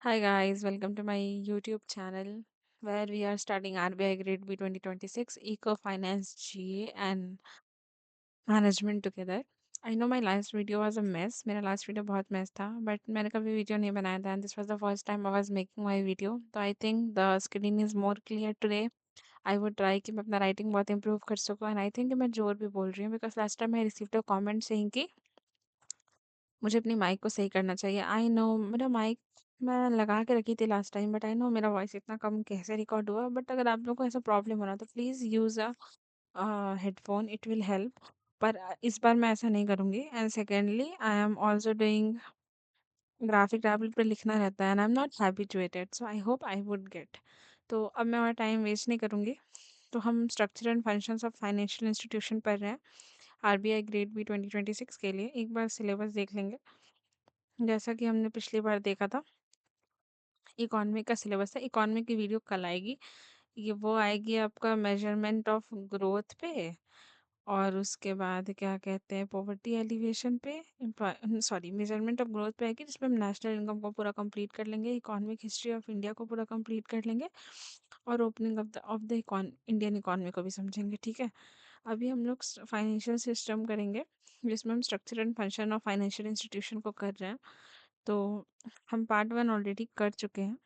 Hi guys, welcome to my YouTube channel where we are studying RBI Grade B 2026 Eco Finance GA and Management together. I know my last video was a mess. मेरा last video बहुत mess था, but मैंने कभी video नहीं बनाया था and this was the first time I was making my video. तो I think the screen is more clear today. I would try कि मैं अपना writing बहुत improve कर सकूँ and I think कि मैं जोर भी बोल रही हूँ because last time I received a comment saying कि मुझे अपनी माइक को सही करना चाहिए। आई नो मेरा माइक मैं लगा के रखी थी last time but I know मेरा वॉइस इतना कम कैसे रिकॉर्ड हुआ बट अगर आप लोगों को ऐसा प्रॉब्लम हो रहा है तो please use headphone it will help. पर इस बार मैं ऐसा नहीं करूँगी and secondly I am also doing graphic tablet पे लिखना रहता है and I am not habituated so I hope I would get. तो अब मैं और टाइम वेस्ट नहीं करूँगी। तो हम structure and functions of financial institution पढ़ रहे हैं आरबीआई ग्रेड बी 2026 के लिए। एक बार सिलेबस देख लेंगे जैसा कि हमने पिछली बार देखा था। इकोनॉमी का सिलेबस है। इकोनॉमी की वीडियो कल आएगी। ये वो आएगी आपका मेजरमेंट ऑफ ग्रोथ पे और उसके बाद क्या कहते हैं पॉवर्टी एलिवेशन पे सॉरी मेजरमेंट ऑफ ग्रोथ पे आएगी जिसमें हम नेशनल इनकम को पूरा कंप्लीट कर लेंगे, इकोनॉमिक हिस्ट्री ऑफ इंडिया को पूरा कंप्लीट कर लेंगे और opening of the Indian economy को भी समझेंगे। ठीक है, अभी हम लोग फाइनेंशियल सिस्टम करेंगे जिसमें हम structure and function of financial institution को कर रहे हैं। तो हम पार्ट वन ऑलरेडी कर चुके हैं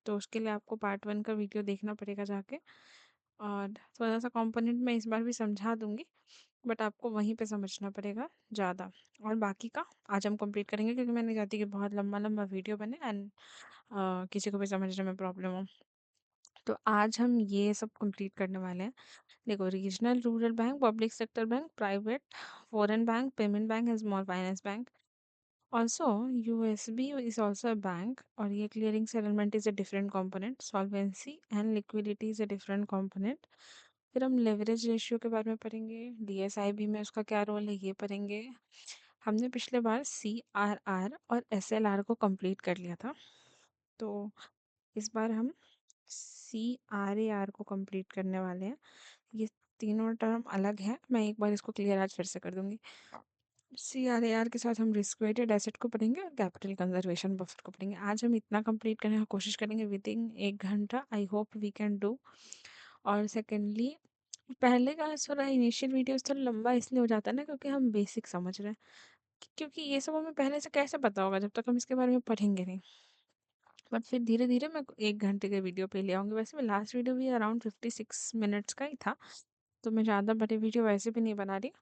तो उसके लिए आपको पार्ट वन का वीडियो देखना पड़ेगा जाके। और थोड़ा सा कंपोनेंट मैं इस बार भी समझा दूंगी बट आपको वहीं पे समझना पड़ेगा ज़्यादा। और बाकी का आज हम कंप्लीट करेंगे क्योंकि मैंने चाहती कि बहुत लंबा लंबा वीडियो बने एंड किसी को भी समझने में प्रॉब्लम हो। तो आज हम ये सब कंप्लीट करने वाले हैं। देखो, regional rural bank, public sector bank, private, foreign bank, payment bank and small finance bank. Also, USB is also a bank और ये clearing settlement is a different component, solvency and liquidity is a different component। फिर हम leverage ratio के बारे में पढ़ेंगे, DSIB में उसका क्या रोल है ये पढ़ेंगे। हमने पिछले बार CRR और SLR को कंप्लीट कर लिया था तो इस बार हम CRAR को कंप्लीट करने वाले हैं। ये तीनों टर्म अलग हैं, मैं एक बार इसको क्लियर आज फिर से कर दूंगी। CRAR के साथ हम रिस्क वेटेड एसेट को पढ़ेंगे और कैपिटल कंजर्वेशन बफर को पढ़ेंगे। आज हम इतना कंप्लीट करने की कोशिश करेंगे विद इन 1 घंटा। I hope we can do. और सेकेंडली पहले का थोड़ा इनिशियल वीडियोस थोड़ा लंबा इसलिए हो जाता है ना क्योंकि हम बेसिक समझ रहे हैं क्योंकि ये सब हमें पहले से कैसे पता होगा जब तक हम इसके बारे में पढ़ेंगे नहीं। बट फिर धीरे धीरे मैं 1 घंटे के वीडियो पे ले आऊँगी। वैसे मैं लास्ट वीडियो भी अराउंड 56 मिनट्स का ही था तो मैं ज़्यादा बड़े वीडियो वैसे भी नहीं बना रही।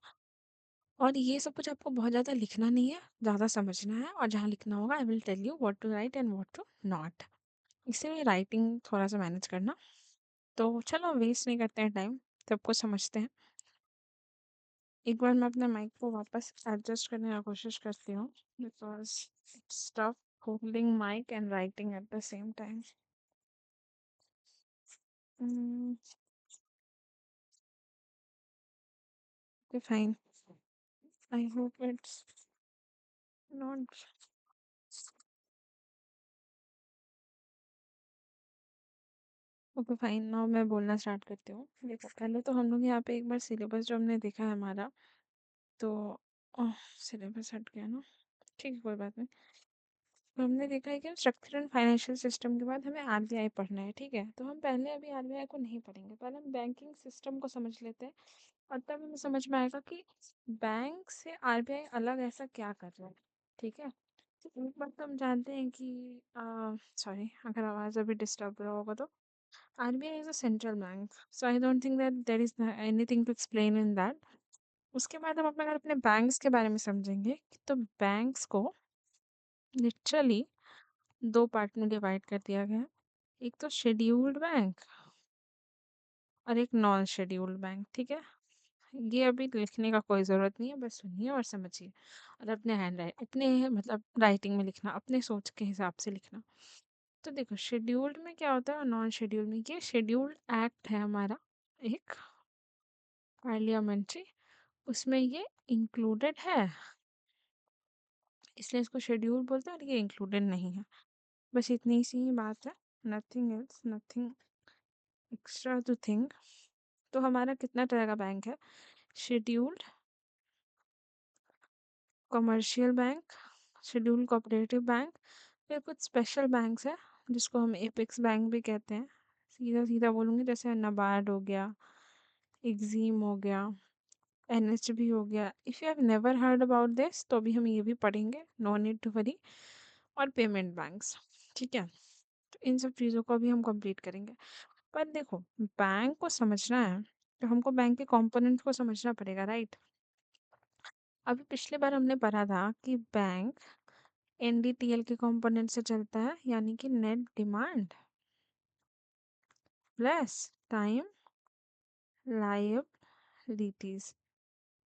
और ये सब कुछ आपको बहुत ज़्यादा लिखना नहीं है, ज़्यादा समझना है और जहाँ लिखना होगा I will tell you what to write and what to not. इससे राइटिंग थोड़ा सा मैनेज करना। तो चलो वेस्ट नहीं करते हैं टाइम, सब कुछ समझते हैं। एक बार मैं अपने माइक को वापस एडजस्ट करने की कोशिश करती हूँ because it's tough holding mic and writing at the same time. Okay fine, I hope it's not. Okay fine, now मैं बोलना स्टार्ट करती हूँ। देखो, पहले तो हम लोग यहाँ पे एक बार सिलेबस जो हमने देखा है हमारा, तो सिलेबस हट गया ना, ठीक है कोई बात नहीं। तो हमने देखा है कि स्ट्रक्चर एंड फाइनेंशियल सिस्टम के बाद हमें आरबीआई पढ़ना है। ठीक है, तो हम पहले अभी आरबीआई को नहीं पढ़ेंगे, पहले हम बैंकिंग सिस्टम को समझ लेते हैं और तब हमें समझ में आएगा कि बैंक से आरबीआई अलग ऐसा क्या कर रहा है। ठीक है, तो एक बात तो हम जानते हैं कि सॉरी अगर आवाज़ अभी डिस्टर्ब रहा होगा तो RBI is a central bank so I don't think that there is anything to explain in that. उसके बाद हम अपने अगर अपने बैंक्स के बारे में समझेंगे तो बैंक्स को लिटरली दो पार्ट में डिवाइड कर दिया गया है। एक तो शेड्यूल्ड बैंक और एक नॉन शेड्यूल्ड बैंक। ठीक है, ये अभी लिखने का कोई ज़रूरत नहीं है, बस सुनिए और समझिए और अपने हैंड राइट अपने मतलब राइटिंग में लिखना, अपने सोच के हिसाब से लिखना। तो देखो, शेड्यूल्ड में क्या होता है और नॉन शेड्यूल्ड में, ये शेड्यूल्ड एक्ट है हमारा एक पार्लियामेंट्री, उसमें ये इंक्लूडेड है इसलिए इसको शेड्यूल बोलते हैं और ये इंक्लूडेड नहीं है। बस इतनी सी ही बात है, nothing else, nothing extra to think. तो हमारा कितना तरह का बैंक है? Scheduled, commercial bank, scheduled cooperative bank, फिर कुछ स्पेशल बैंक्स हैं जिसको हम एपेक्स बैंक भी कहते हैं। सीधा सीधा बोलूँगी, जैसे नाबार्ड हो गया, एग्जीम हो गया, एनएचबी हो गया। If you have never heard about this तो अभी हम ये भी पढ़ेंगे, नो नीड टू वरी। और पेमेंट बैंक्स, ठीक है। तो इन सब चीज़ों को अभी हम कंप्लीट करेंगे। पर देखो, बैंक को समझना है तो हमको बैंक के कंपोनेंट्स को समझना पड़ेगा, राइट। अभी पिछले बार हमने पढ़ा था कि बैंक एनडीटीएल के कंपोनेंट से चलता है, यानी कि net demand plus time liabilities.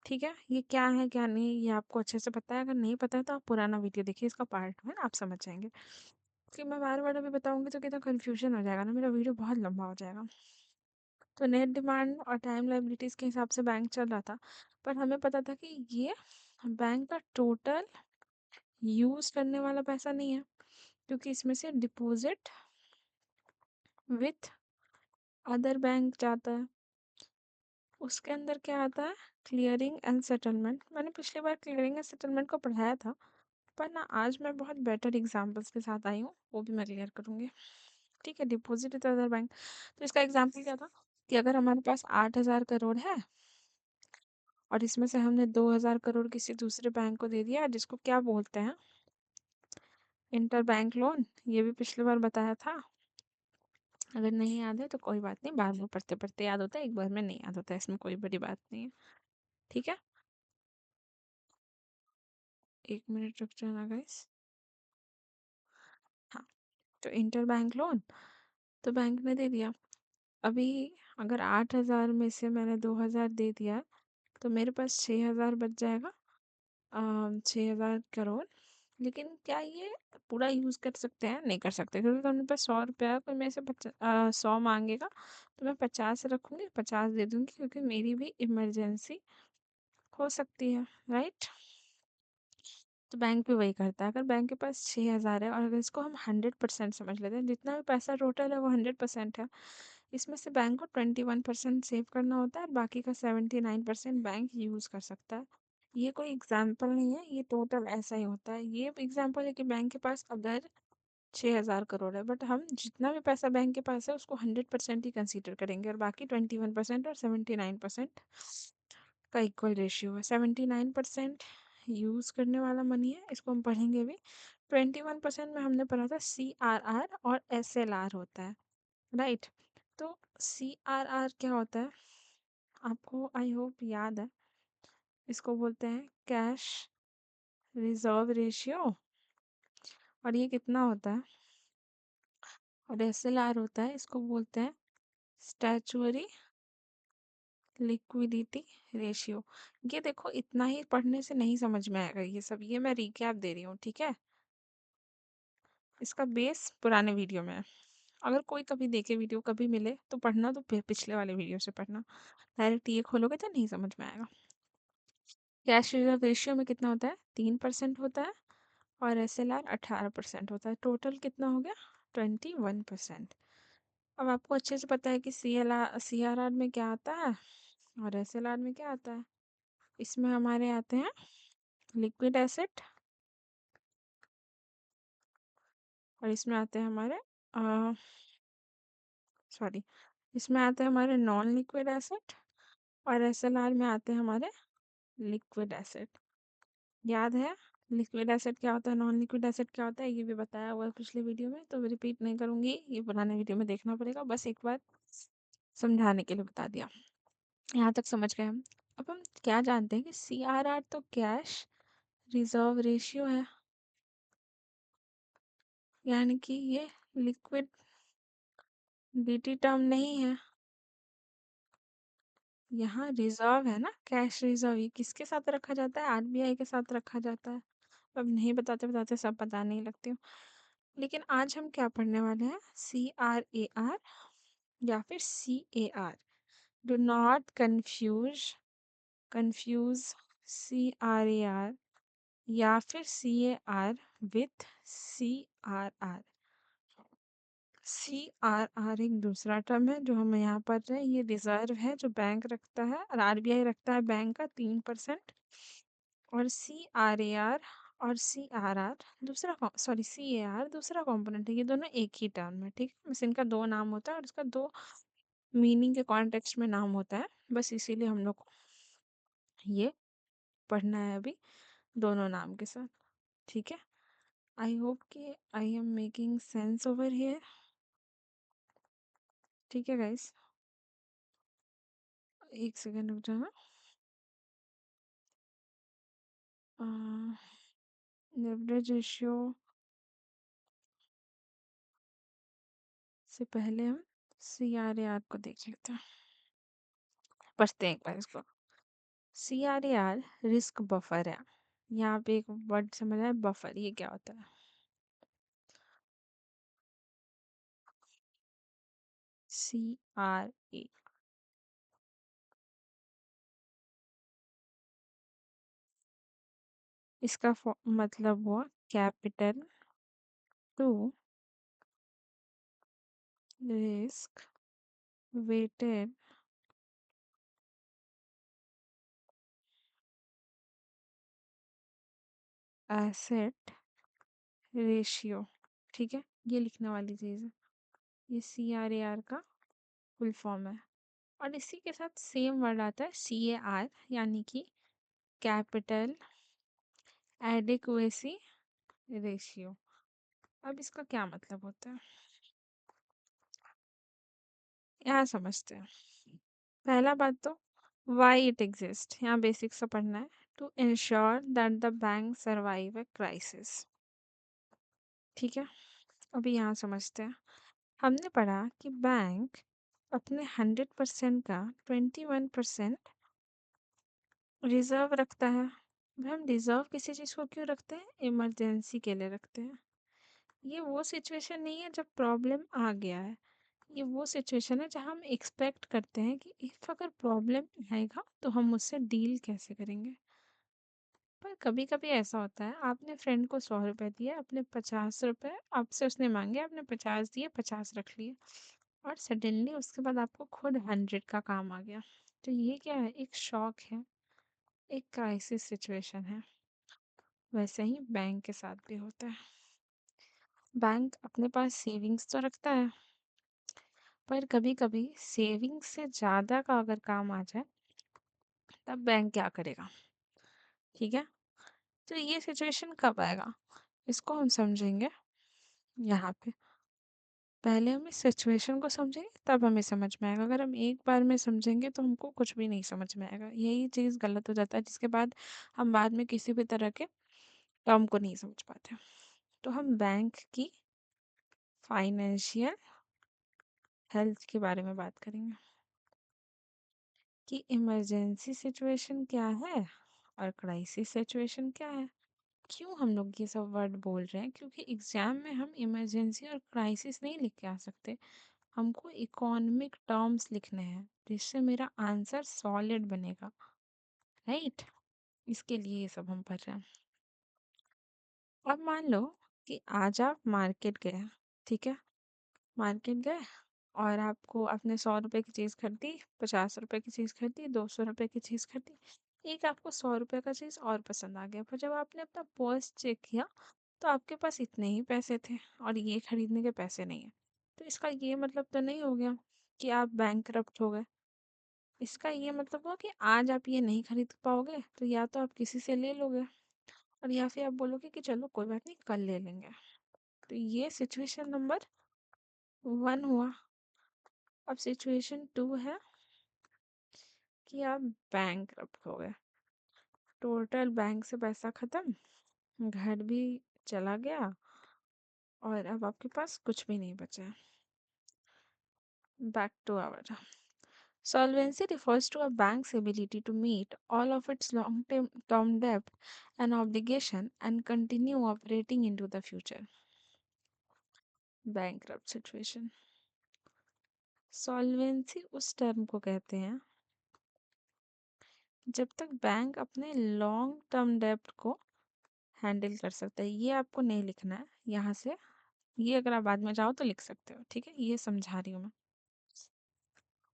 ठीक है, ये क्या है क्या नहीं ये आपको अच्छे से पता है। अगर नहीं पता है तो आप पुराना वीडियो देखिए, इसका पार्ट है, आप समझ जाएंगे। कि मैं बार बार अभी बताऊंगी तो कितना कंफ्यूजन हो जाएगा ना, मेरा वीडियो बहुत लंबा हो जाएगा। तो नेट डिमांड और टाइम लायबिलिटीज के हिसाब से बैंक चल रहा था। पर हमें पता था कि ये बैंक का टोटल यूज करने वाला पैसा नहीं है, क्योंकि इसमें से डिपॉजिट विथ अदर बैंक जाता है। उसके अंदर क्या आता है, क्लियरिंग एंड सेटलमेंट। मैंने पिछली बार क्लियरिंग एंड सेटलमेंट को पढ़ाया था, पर ना आज मैं बहुत बेटर एग्जांपल्स के साथ आई हूँ, वो भी मैं क्लियर करूँगी। ठीक है, डिपॉजिट विद अदर बैंक। तो इसका एग्जांपल क्या था कि अगर हमारे पास 8,000 करोड़ है और इसमें से हमने 2,000 करोड़ किसी दूसरे बैंक को दे दिया, जिसको क्या बोलते हैं, इंटर बैंक लोन। ये भी पिछली बार बताया था। अगर नहीं याद है तो कोई बात नहीं, बाद में पढ़ते पढ़ते याद होता है, एक बार में नहीं याद होता है, इसमें कोई बड़ी बात नहीं है। ठीक है, 1 मिनट रुक जाना गाइस। हाँ, तो इंटर बैंक लोन तो बैंक ने दे दिया। अभी अगर 8,000 में से मैंने 2,000 दे दिया तो मेरे पास 6,000 बच जाएगा, 6,000 करोड़। लेकिन क्या ये पूरा यूज कर सकते हैं? नहीं कर सकते, क्योंकि तो मेरे पास 100 रुपया है, कोई मेरे से 100 मांगेगा तो मैं 50 रखूंगी, 50 दे दूंगी, क्योंकि मेरी भी इमरजेंसी हो सकती है, राइट। तो बैंक भी वही करता है। अगर बैंक के पास 6,000 है और अगर इसको हम 100% समझ लेते हैं, जितना भी पैसा टोटल है वो 100% है, इसमें से बैंक को 21% सेव करना होता है और बाकी का 79% बैंक यूज कर सकता है। ये कोई एग्जाम्पल नहीं है, ये टोटल ऐसा ही होता है। ये एग्जाम्पल है कि बैंक के पास अगर 6,000 करोड़ है, बट हम जितना भी पैसा बैंक के पास है उसको 100% ही कंसीडर करेंगे, और बाकी 21% और 79% का इक्वल रेशियो है। 79% यूज करने वाला मनी है, इसको हम पढ़ेंगे भी। 21% में हमने पढ़ा था CRR और SLR होता है, राइट। तो CRR क्या होता है आपको आई होप याद है, इसको बोलते हैं कैश रिजर्व रेशियो। और ये कितना होता है, और SLR होता है, इसको बोलते हैं स्टैचुअरी लिक्विडिटी रेशियो। ये देखो, इतना ही पढ़ने से नहीं समझ में आएगा ये सब, ये मैं रिकैप दे रही हूँ, ठीक है। इसका बेस पुराने वीडियो में है। अगर कोई कभी देखे वीडियो, कभी मिले तो पढ़ना, तो पिछले वाले वीडियो से पढ़ना। डायरेक्ट ये खोलोगे तो नहीं समझ में आएगा। कैश रिजर्व रेशियो में कितना होता है, 3% होता है, और SLR 18% होता है। टोटल कितना हो गया, 21%। अब आपको अच्छे से पता है कि CRR में क्या आता है और SLR में क्या आता है। इसमें हमारे आते हैं लिक्विड एसेट, और इसमें आते हैं हमारे सॉरी, इसमें आते हैं हमारे नॉन लिक्विड एसेट, और SLR में आते हैं हमारे लिक्विड एसेट। याद है लिक्विड एसेट क्या होता है, नॉन लिक्विड एसेट क्या होता है, ये भी बताया हुआ है पिछले वीडियो में, तो रिपीट नहीं करूंगी, ये पुराने वीडियो में देखना पड़ेगा, बस एक बार समझाने के लिए बता दिया। यहाँ तक समझ गए हम। अब हम क्या जानते हैं कि CRR तो कैश रिजर्व रेशियो है, यानी कि ये लिक्विडिटी टर्म नहीं है। यहाँ रिजर्व है ना, कैश रिजर्व, ये किसके साथ रखा जाता है, RBI के साथ रखा जाता है। अब नहीं बताते बताते सब पता नहीं लगती हूँ। लेकिन आज हम क्या पढ़ने वाले हैं, CRAR या फिर CAR। Do not confuse CRAR या फिर CAR विथ CRR। CRR एक दूसरा टर्म है जो हम यहाँ पढ़ रहे हैं, ये रिजर्व है जो बैंक रखता है, और RBI रखता है बैंक का 3%। और CRAR और सी आर आर दूसरा, सॉरी सी ए आर दूसरा कंपोनेंट है। ये दोनों एक ही टर्म है, ठीक है, बस इनका दो नाम होता है और इसका दो मीनिंग के कॉन्टेक्स्ट में नाम होता है, बस इसीलिए हम लोग को ये पढ़ना है अभी दोनों नाम के साथ, ठीक है। आई होप कि I am making sense over here, ठीक है गाइस। एक सेकेंड रुक जाना। लेवरेज रेशियो से पहले हम सी आर ए आर को देख लेते हैं, पढ़ते हैं एक बार इसको। C R A R risk buffer है। यहाँ पे एक वर्ड समझ आया, बफर, ये क्या होता है? सी आर ए, इसका मतलब हुआ capital to risk weighted asset ratio, ठीक है, ये लिखने वाली चीज़ है। ये सी आर ए आर का फुल फॉर्म है। और इसी के साथ सेम वर्ड आता है सी ए आर, यानी कि कैपिटल एडिक्वेसी रेशियो। अब इसका क्या मतलब होता है, यहाँ समझते हैं। पहला बात तो वाई इट एग्जिस्ट, यहाँ बेसिक सा पढ़ना है। To ensure that the bank survive a crisis, ठीक है। अभी यहाँ समझते हैं। हमने पढ़ा कि बैंक अपने 100% का 21% रिजर्व रखता है। अब हम रिजर्व किसी चीज़ को क्यों रखते हैं? इमरजेंसी के लिए रखते हैं। ये वो सिचुएशन नहीं है जब प्रॉब्लम आ गया है, ये वो सिचुएशन है जहाँ हम एक्सपेक्ट करते हैं कि इफ अगर प्रॉब्लम आएगा तो हम उससे डील कैसे करेंगे। पर कभी कभी ऐसा होता है, आपने फ्रेंड को 100 रुपए दिए, अपने 50 रुपए आपसे उसने मांगे, आपने 50 दिए, 50 रख लिए, और सडनली उसके बाद आपको खुद 100 का काम आ गया। तो ये क्या है? एक शॉक है, एक क्राइसिस सिचुएशन है। वैसे ही बैंक के साथ भी होता है। बैंक अपने पास सेविंग्स तो रखता है, पर कभी कभी सेविंग्स से ज़्यादा का अगर काम आ जाए तब बैंक क्या करेगा, ठीक है। तो ये सिचुएशन कब आएगा, इसको हम समझेंगे यहाँ पे। पहले हम इस सिचुएशन को समझेंगे तब हमें समझ में आएगा। अगर हम एक बार में समझेंगे तो हमको कुछ भी नहीं समझ में आएगा, यही चीज़ गलत हो जाता है, जिसके बाद हम बाद में किसी भी तरह के टर्म को नहीं समझ पाते। तो हम बैंक की फाइनेंशियल हेल्थ के बारे में बात करेंगे कि इमरजेंसी सिचुएशन क्या है और क्राइसिस सिचुएशन क्या है। क्यों हम लोग ये सब वर्ड बोल रहे हैं? क्योंकि एग्जाम में हम इमरजेंसी और क्राइसिस नहीं लिख के आ सकते, हमको इकोनॉमिक टर्म्स लिखने हैं जिससे मेरा आंसर सॉलिड बनेगा, राइट। इसके लिए ये सब हम पढ़ रहे हैं। अब मान लो कि आज आप मार्केट गए, ठीक है, मार्केट गए और आपको आपने 100 रुपए की चीज़ खरीदी, 50 रुपए की चीज़ खरीदी, 200 रुपए की चीज़ खरीदी। एक आपको 100 रुपए का चीज़ और पसंद आ गया, पर जब आपने अपना पर्स चेक किया तो आपके पास इतने ही पैसे थे और ये खरीदने के पैसे नहीं है। तो इसका ये मतलब तो नहीं हो गया कि आप बैंकरप्ट हो गए। इसका ये मतलब हुआ कि आज आप ये नहीं खरीद पाओगे तो या तो आप किसी से ले लोगे, और या फिर आप बोलोगे कि चलो कोई बात नहीं कल ले लेंगे। तो ये सिचुएशन नंबर 1 हुआ। अब सिचुएशन 2 है कि आप बैंकरप्ट हो गए, टोटल बैंक से पैसा खत्म, घर भी चला गया, और अब आपके पास कुछ भी नहीं बचा है। Back to our solvency refers to a bank's ability to meet all of its long-term debt and obligation and continue operating into the future. Bankrupt situation. Solvency उस टर्म को कहते हैं जब तक बैंक अपने लॉन्ग टर्म डेब्ट को handle कर सकता है। ये आपको नहीं लिखना है यहाँ से, ये अगर आप बाद में जाओ तो लिख सकते हो, ठीक है, ये समझा रही हूँ मैं।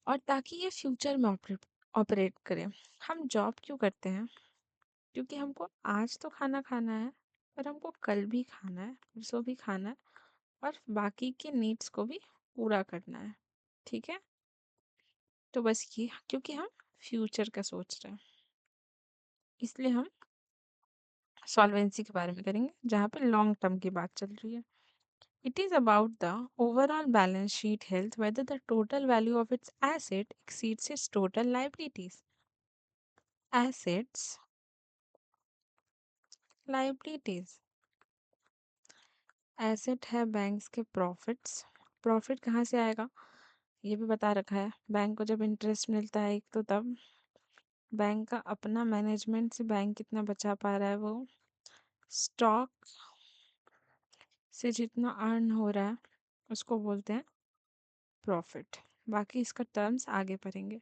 और ताकि ये फ्यूचर में ऑपरेट ऑपरेट करे। हम जॉब क्यों करते हैं? क्योंकि हमको आज तो खाना खाना है, पर हमको कल भी खाना है, परसों भी खाना है, और बाकी के नीड्स को भी पूरा करना है। ठीक है? तो बस ये, क्योंकि हम फ्यूचर का सोच रहे हैं, इसलिए हम सॉल्वेंसी के बारे में करेंगे, जहाँ पे लॉन्ग टर्म की बात चल रही है। It is about the overall balance sheet health, whether the total value of its asset exceeds its total liabilities. Assets, liabilities. Asset है बैंक्स के प्रॉफिट्स। प्रॉफिट कहाँ से आएगा ये भी बता रखा है। बैंक को जब इंटरेस्ट मिलता है एक, तो तब बैंक का अपना मैनेजमेंट से बैंक कितना बचा पा रहा है, वो स्टॉक से जितना अर्न हो रहा है उसको बोलते हैं प्रॉफिट। बाकी इसका टर्म्स आगे पढ़ेंगे।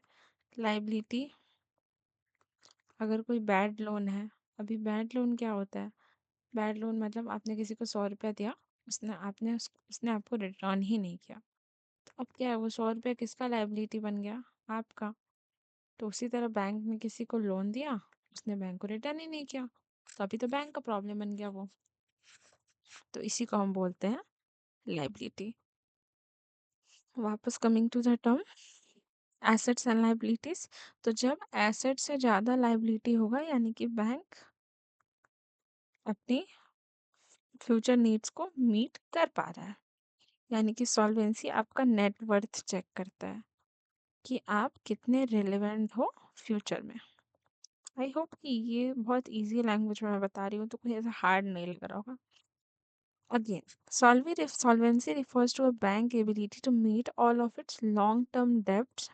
लाइबिलिटी, अगर कोई बैड लोन है, अभी बैड लोन क्या होता है? बैड लोन मतलब आपने किसी को 100 रुपया दिया, उसने आपको रिटर्न ही नहीं किया, तो अब क्या है, वो 100 रुपया किसका लाइबिलिटी बन गया? आपका। तो उसी तरह बैंक ने किसी को लोन दिया, उसने बैंक को रिटर्न ही नहीं किया, तो अभी तो बैंक का प्रॉब्लम बन गया वो। तो इसी को हम बोलते हैं लाइबिलिटी। वापस coming to the term assets and liabilities. तो जब एसेट से ज़्यादा लाइबिलिटी होगा, यानी कि बैंक अपनी फ्यूचर नीड्स को मीट कर पा रहा है, यानी कि सॉल्वेंसी आपका नेट वर्थ चेक करता है कि आप कितने रिलेवेंट हो फ्यूचर में। आई होप कि ये बहुत इजी लैंग्वेज में मैं बता रही हूँ, तो कोई ऐसा हार्ड नहीं लग रहा होगा। Again, solvency refers to a bank ability to meet all of its long term debts।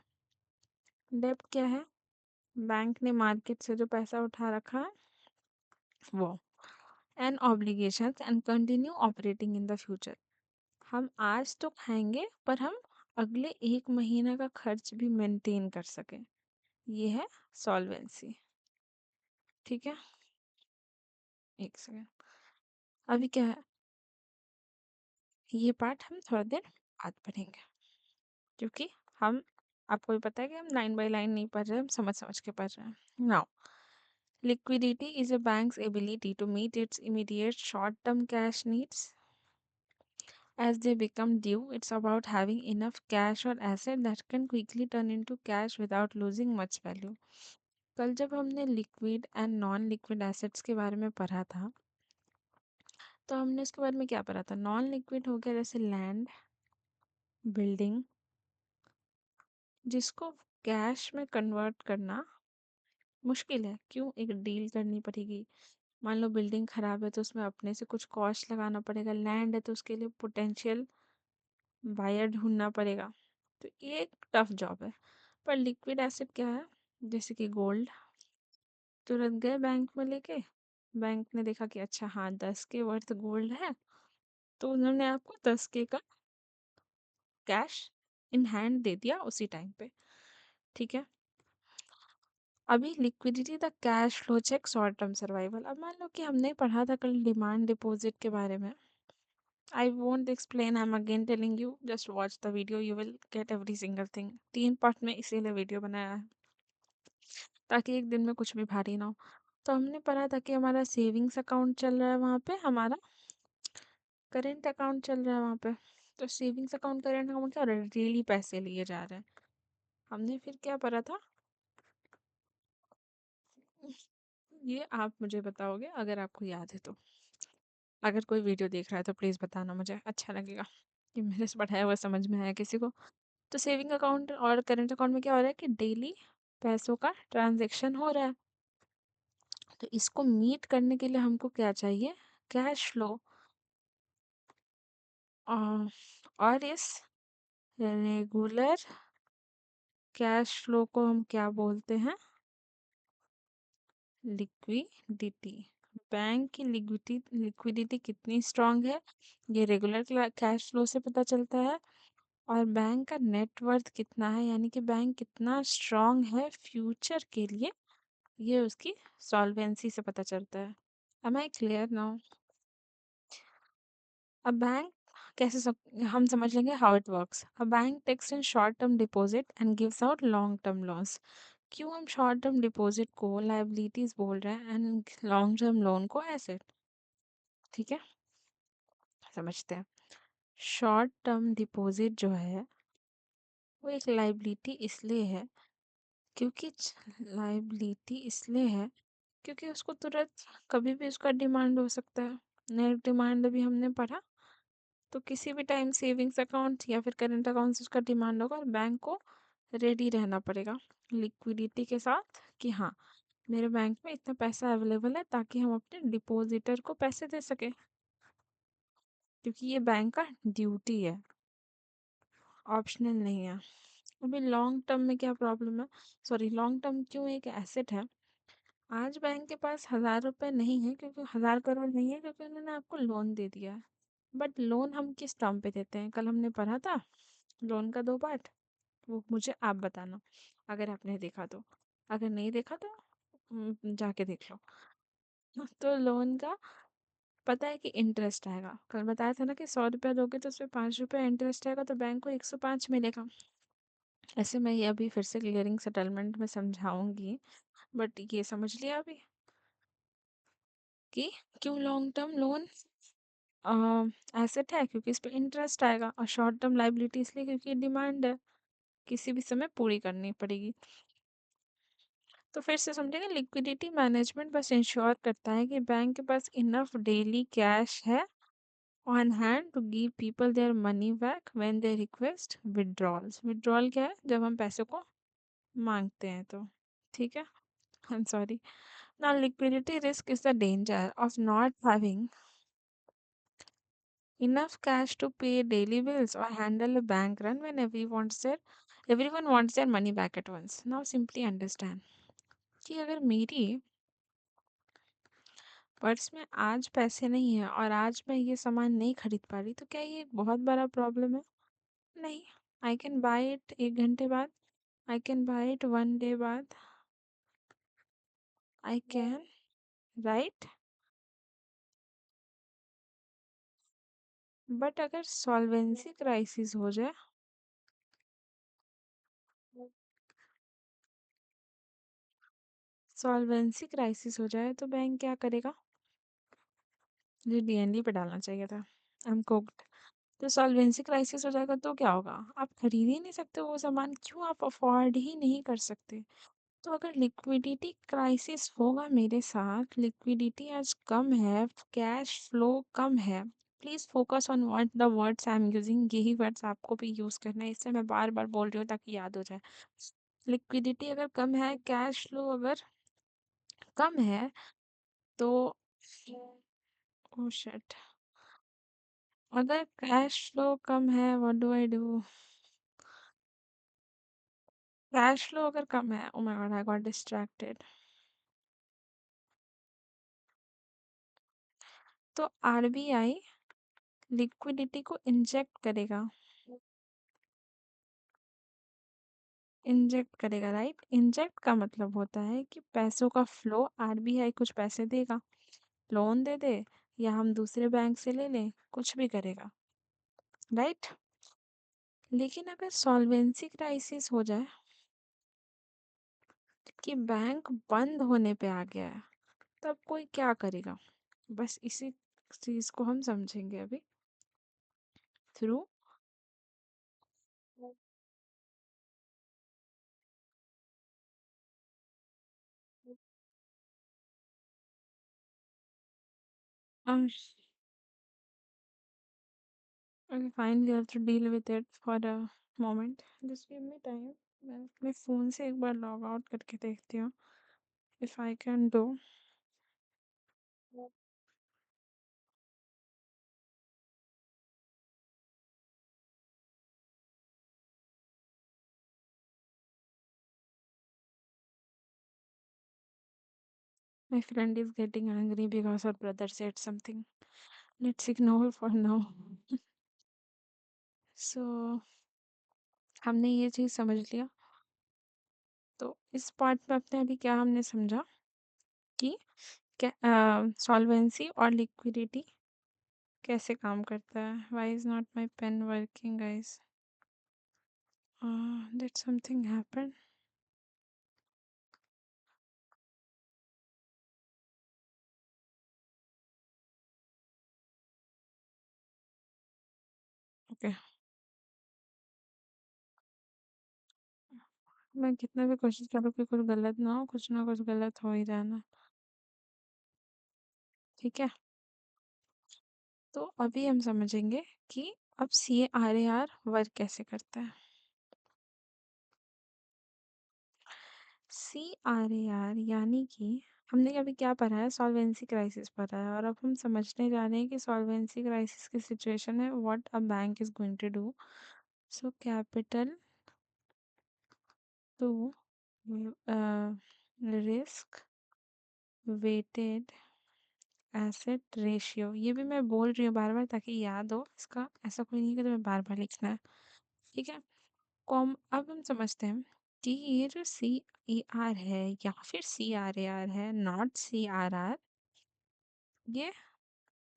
डेब्ट क्या है? बैंक ने मार्केट से जो पैसा उठा रखा है वो, and obligations, and continue operating in the future. हम आज तो खाएंगे, पर हम अगले 1 महीना का खर्च भी मेंटेन कर सकें, ये है सॉल्वेंसी। ठीक है? एक सेकेंड, अभी क्या है, ये पार्ट हम थोड़ा देर बाद पढ़ेंगे, क्योंकि हम, आपको भी पता है कि हम लाइन बाय लाइन नहीं पढ़ रहे, हम समझ समझ के पढ़ रहे हैं। Now, liquidity is a bank's ability to meet its immediate short-term cash needs as they become due. It's about having enough cash or asset that can quickly turn into cash without losing much value. कल जब हमने liquid and non liquid assets के बारे में पढ़ा था, तो हमने इसके बारे में क्या पढ़ा था? नॉन लिक्विड हो गया जैसे लैंड, बिल्डिंग, जिसको कैश में कन्वर्ट करना मुश्किल है। क्यों? एक डील करनी पड़ेगी। मान लो बिल्डिंग खराब है, तो उसमें अपने से कुछ कॉस्ट लगाना पड़ेगा। लैंड है तो उसके लिए पोटेंशियल बायर ढूंढना पड़ेगा। तो ये एक टफ जॉब है। पर लिक्विड एसेट क्या है? जैसे कि गोल्ड, तुरंत गए बैंक में लेके, बैंक ने देखा कि अच्छा हाँ 10 के वर्थ गोल्ड है, तो उन्होंने आपको 10 के का कैश इन हैंड दे दिया उसी टाइम पे। ठीक है? अभी liquidity the cash flow check short term survival. अब मान लो कि हमने पढ़ा था कल डिमांड डिपॉजिट के बारे में। I won't explain, I am again telling you, just watch the video, you will get every single thing. 3 part में इसीलिए वीडियो बनाया है, ताकि एक दिन में कुछ भी भारी ना हो। तो हमने पढ़ा था कि हमारा सेविंग्स अकाउंट चल रहा है वहाँ पे, हमारा करेंट अकाउंट चल रहा है वहाँ पे। तो सेविंग्स अकाउंट, करेंट अकाउंट क्या हो रहा है? डेली पैसे लिए जा रहे हैं। हमने फिर क्या पढ़ा था, ये आप मुझे बताओगे अगर आपको याद है तो। अगर कोई वीडियो देख रहा है तो प्लीज़ बताना, मुझे अच्छा लगेगा कि मेरे से पढ़ाया हुआ समझ में आया किसी को। तो सेविंग अकाउंट और करेंट अकाउंट में क्या हो रहा है कि डेली पैसों का ट्रांजैक्शन हो रहा है। तो इसको मीट करने के लिए हमको क्या चाहिए? Cash flow. और इस रेगुलर कैश फ्लो को हम क्या बोलते हैं? लिक्विडिटी। बैंक की लिक्विडिटी कितनी स्ट्रांग है, ये रेगुलर कैश फ्लो से पता चलता है। और बैंक का नेटवर्थ कितना है, यानी कि बैंक कितना स्ट्रांग है फ्यूचर के लिए, ये उसकी सॉल्वेंसी से पता चलता है। Am I clear now? अब बैंक कैसे हम समझ लेंगे how it works. A bank takes in short term deposit and gives out long term loans. क्यों हम शॉर्ट टर्म डिपॉजिट को लाइबिलिटीज बोल रहे हैं एंड लॉन्ग टर्म लोन को एसेट? ठीक है, समझते हैं। शॉर्ट टर्म डिपॉजिट जो है वो एक लाइबिलिटी इसलिए है क्योंकि लाइबिलिटी इसलिए है क्योंकि उसको तुरंत कभी भी उसका डिमांड हो सकता है। नेट डिमांड अभी हमने पढ़ा, तो किसी भी टाइम सेविंग्स अकाउंट या फिर करंट अकाउंट से उसका डिमांड होगा और बैंक को रेडी रहना पड़ेगा लिक्विडिटी के साथ कि हाँ, मेरे बैंक में इतना पैसा अवेलेबल है ताकि हम अपने डिपॉजिटर को पैसे दे सके, क्योंकि ये बैंक का ड्यूटी है, ऑप्शनल नहीं है। अभी लॉन्ग टर्म में क्या प्रॉब्लम है, सॉरी लॉन्ग टर्म क्यों एक एसेट है। आज बैंक के पास 1,000 रुपये नहीं है क्योंकि 1,000 करोड़ नहीं है क्योंकि उन्होंने आपको लोन दे दिया है। बट लोन हम किस टर्म पे देते हैं, कल हमने पढ़ा था लोन का 2 पार्ट, वो मुझे आप बताना अगर आपने देखा तो। अगर नहीं देखा तो जाके देख लो। तो लोन का पता है कि इंटरेस्ट आएगा, कल बताया था ना कि 100 रुपया दोगे तो उसमें 5 रुपया इंटरेस्ट आएगा, तो बैंक को 105 मिलेगा। ऐसे मैं ये अभी फिर से क्लियरिंग सेटलमेंट में समझाऊंगी, बट ये समझ लिया अभी कि क्यों लॉन्ग टर्म लोन एसेट है, क्योंकि इस पे इंटरेस्ट आएगा, और शॉर्ट टर्म लाइबिलिटी इसलिए क्योंकि डिमांड है, किसी भी समय पूरी करनी पड़ेगी। तो फिर से समझेंगे, लिक्विडिटी मैनेजमेंट बस इंश्योर करता है कि बैंक के पास इनफ डेली कैश है on hand to give people their money back when they request withdrawals. Withdrawal क्या है, जब हम पैसे को मांगते हैं तो, ठीक है। I am sorry. Now liquidity risk is the danger of not having enough cash to pay daily bills or handle a bank run when everyone wants their money back at once. Now simply understand कि अगर मेरी purse में आज पैसे नहीं है और आज मैं ये सामान नहीं खरीद पा रही, तो क्या ये एक बहुत बड़ा प्रॉब्लम है? नहीं। आई कैन बाय इट 1 घंटे बाद, I can buy it 1 day बाद, आई कैन, राइट। बट अगर सॉल्वेंसी क्राइसिस हो जाए, सॉल्वेंसी क्राइसिस हो जाए तो बैंक क्या करेगा? मुझे डीएनडी पे डालना चाहिए था। I am cooked. तो सॉल्वेंसी क्राइसिस हो जाएगा तो क्या होगा? आप खरीद ही नहीं सकते वो सामान, क्यों आप अफोर्ड ही नहीं कर सकते? तो अगर लिक्विडिटी क्राइसिस होगा मेरे साथ, लिक्विडिटी आज कम है, कैश फ्लो कम है, please focus on what the words I am using, यही वर्ड्स आपको भी यूज करना है, इससे मैं बार बार बोल रही हूँ ताकि याद हो जाए। लिक्विडिटी अगर कम है, कैश फ्लो अगर कम है, तो ओ शिट, अगर कैश फ्लो कम है, what do I do? Cash flow अगर कम है, oh my God I got distracted. तो आरबीआई लिक्विडिटी को इंजेक्ट करेगा, इंजेक्ट करेगा, राइट। इंजेक्ट का मतलब होता है कि पैसों का फ्लो, आरबीआई कुछ पैसे देगा, लोन दे दे या हम दूसरे बैंक से ले लें, कुछ भी करेगा, राइट। लेकिन अगर सॉल्वेंसी क्राइसिस हो जाए कि बैंक बंद होने पे आ गया है, तब कोई क्या करेगा? बस इसी चीज को हम समझेंगे अभी through. Okay, fine, we have to deal with it for a moment. Just give me time. मैं अपने फ़ोन से एक बार लॉग आउट करके देखती हूँ if I can do. My friend is getting angry because her brother said something. Let's ignore for now. So हमने ये चीज़ समझ लिया। तो इस पार्ट में अपने अभी क्या हमने समझा कि क्या सॉल्वेंसी और लिक्विडिटी कैसे काम करता है। Why is not my pen working, guys? Did something happen? Okay. मैं कितना भी कोशिश करूँ कि कुछ गलत ना हो, कुछ ना कुछ गलत हो ही जाना। ठीक है। तो अभी हम समझेंगे कि अब CAR वर्क कैसे करता है। CRAR यानी कि हमने अभी क्या पढ़ा है, सॉल्वेंसी क्राइसिस पढ़ा है, और अब हम समझने जा रहे हैं कि सॉल्वेंसी क्राइसिस की सिचुएशन है, what a bank is going to do. So capital to risk weighted asset ratio, ये भी मैं बोल रही हूँ बार बार ताकि याद हो, इसका ऐसा कोई नहीं कि तुम्हें बार बार लिखना है। ठीक है। कॉम अब हम समझते हैं कि ये जो CER है या फिर CRAR है, नॉट CRR, ये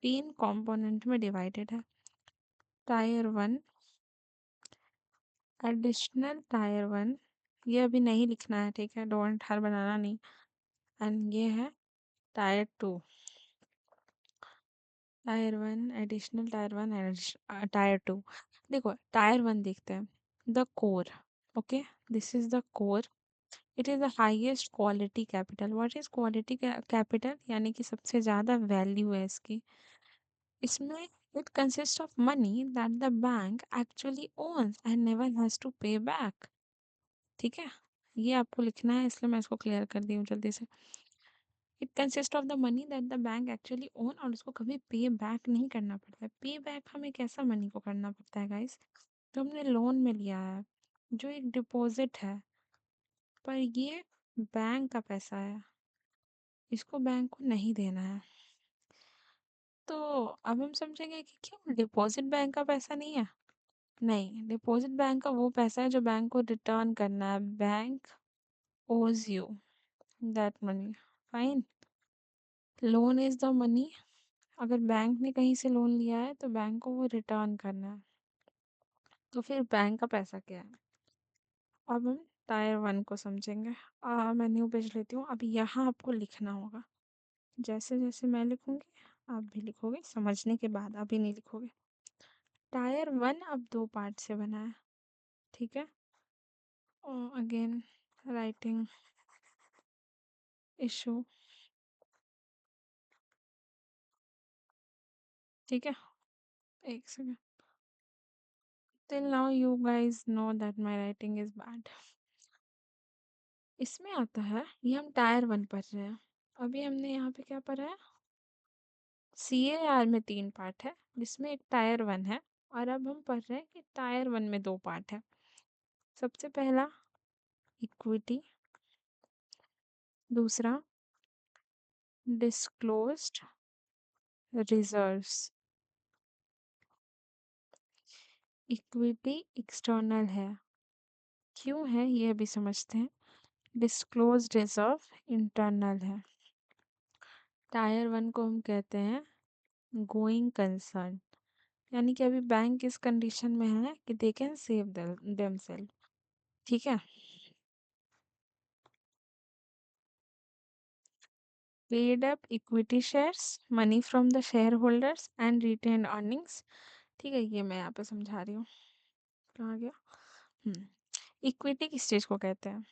3 कंपोनेंट में डिवाइडेड है। टायर 1, एडिशनल टायर 1, ये अभी नहीं लिखना है, ठीक है, डोंट हर बनाना नहीं। एंड ये है tier 2, tier 1 additional tier 1 tier 2। देखो टायर 1 देखते हैं, the core. Okay, this is the core. It is the highest quality capital. What is quality capital, यानी कि सबसे ज्यादा वैल्यू है इसकी। इसमें it consist of money that the bank actually owns and never has to pay back. ठीक है, ये आपको लिखना है, इसलिए मैं इसको क्लियर कर दी हूँ जल्दी से। It consist of the money that the bank actually own, और उसको कभी पे बैक नहीं करना पड़ता है। पे बैक हमें कैसा मनी को करना पड़ता है गाइस, तो हमने लोन में लिया है, जो एक डिपॉजिट है, पर ये बैंक का पैसा है, इसको बैंक को नहीं देना है। तो अब हम समझेंगे कि क्यों डिपॉजिट बैंक का पैसा नहीं है। नहीं, डिपॉजिट बैंक का वो पैसा है जो बैंक को रिटर्न करना है। बैंक ओज you that money. Fine. Loan is the money, अगर बैंक ने कहीं से लोन लिया है तो बैंक को वो रिटर्न करना है। तो फिर बैंक का पैसा क्या है। अब हम टायर 1 को समझेंगे। मैं न्यू पेज लेती हूँ। अब यहाँ आपको लिखना होगा, जैसे जैसे मैं लिखूंगी आप भी लिखोगे, समझने के बाद, अभी नहीं लिखोगे। टायर 1 अब 2 पार्ट से बना है। ठीक है। Again writing issue. ठीक है, एक second. Till now you guys know that my writing is bad. इसमें आता है, ये हम टायर 1 पढ़ रहे हैं। अभी हमने यहाँ पे क्या पढ़ा है, CAR में 3 पार्ट है जिसमें एक टायर 1 है, और अब हम पढ़ रहे हैं कि टायर 1 में 2 पार्ट है। सबसे पहला इक्विटी, दूसरा डिस्क्लोज्ड रिजर्व्स। इक्विटी एक्सटर्नल है, क्यों है ये अभी समझते हैं। डिस्क्लोज्ड रिजर्व इंटरनल है। टायर 1 को हम कहते हैं गोइंग कंसर्न, यानी कि अभी बैंक इस कंडीशन में है कि दे कैन सेव देमसेल्फ। ठीक है। Paid up equity shares, money from the share holders and retain earnings. ठीक है, ये मैं यहाँ पे समझा रही हूँ। कहाँ गया। इक्विटी किस चीज को कहते हैं,